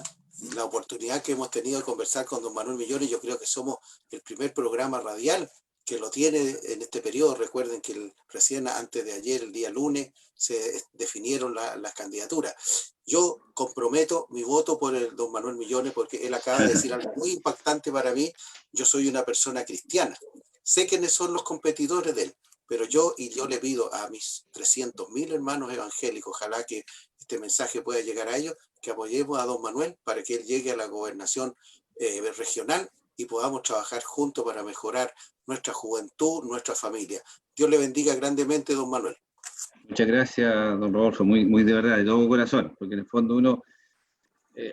[SPEAKER 2] la oportunidad que hemos tenido de conversar con don Manuel Millones. Yo creo que somos el primer programa radial que lo tiene en este periodo. Recuerden que recién antes de ayer, el día lunes, se definieron las candidaturas. Yo comprometo mi voto por el don Manuel Millones porque él acaba de decir algo muy impactante para mí. Yo soy una persona cristiana. Sé quiénes son los competidores de él, pero yo le pido a mis 300.000 hermanos evangélicos, ojalá que este mensaje pueda llegar a ellos, que apoyemos a don Manuel para que él llegue a la gobernación regional y podamos trabajar juntos para mejorar nuestra juventud, nuestra familia. Dios le bendiga grandemente, don Manuel.
[SPEAKER 3] Muchas gracias, don Rodolfo, muy de verdad, de todo corazón, porque en el fondo uno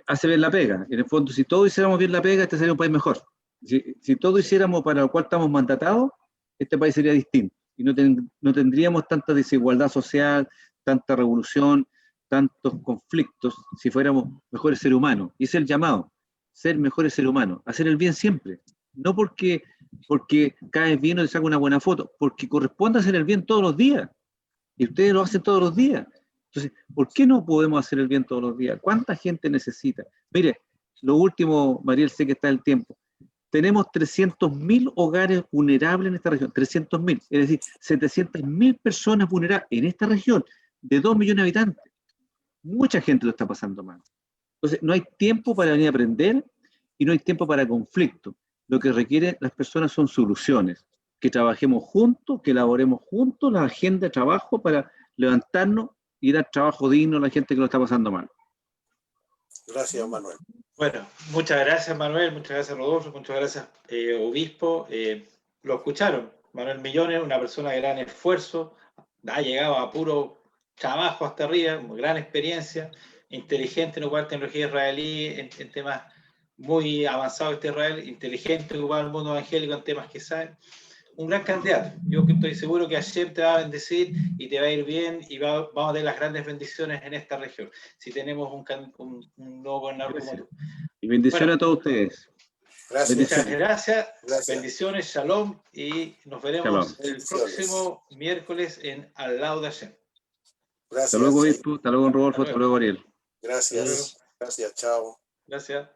[SPEAKER 3] hace bien la pega. En el fondo, si todos hiciéramos bien la pega, este sería un país mejor. Si todos hiciéramos para lo cual estamos mandatados, este país sería distinto. Y no tendríamos tanta desigualdad social, tanta revolución, tantos conflictos, si fuéramos mejores seres humanos. Y ese es el llamado, ser mejores seres humanos, hacer el bien siempre. No porque caes bien o te saca una buena foto, porque corresponde hacer el bien todos los días. Y ustedes lo hacen todos los días. Entonces, ¿por qué no podemos hacer el bien todos los días? ¿Cuánta gente necesita? Mire, lo último, Mariel, sé que está el tiempo. Tenemos 300.000 hogares vulnerables en esta región, 300.000, es decir, 700.000 personas vulnerables en esta región de 2 millones de habitantes. Mucha gente lo está pasando mal. Entonces, no hay tiempo para venir a aprender y no hay tiempo para conflicto. Lo que requieren las personas son soluciones, que trabajemos juntos, que elaboremos juntos la agenda de trabajo para levantarnos y dar trabajo digno a la gente que lo está pasando mal.
[SPEAKER 2] Gracias, Manuel.
[SPEAKER 1] Bueno, muchas gracias, Manuel, muchas gracias, Rodolfo, muchas gracias, obispo. Lo escucharon, Manuel Millones, una persona de gran esfuerzo, ha llegado a puro trabajo hasta arriba, gran experiencia, inteligente en ocupar tecnología israelí en temas muy avanzados de Israel, inteligente en ocupar el mundo evangélico en temas que sabe. Un gran candidato. Yo estoy seguro que Hashem te va a bendecir y te va a ir bien y vamos a tener las grandes bendiciones en esta región. Si tenemos un nuevo gobernador como tú.
[SPEAKER 3] Y bendiciones a todos ustedes.
[SPEAKER 2] Gracias.
[SPEAKER 1] Muchas gracias.
[SPEAKER 2] Gracias.
[SPEAKER 1] Bendiciones, shalom, y nos veremos el próximo miércoles en Al lado de Hashem.
[SPEAKER 2] Gracias.
[SPEAKER 3] Hasta luego, obispo. Hasta luego, Rodolfo. Hasta luego, Ariel.
[SPEAKER 2] Gracias. Gracias. Chao.
[SPEAKER 1] Gracias.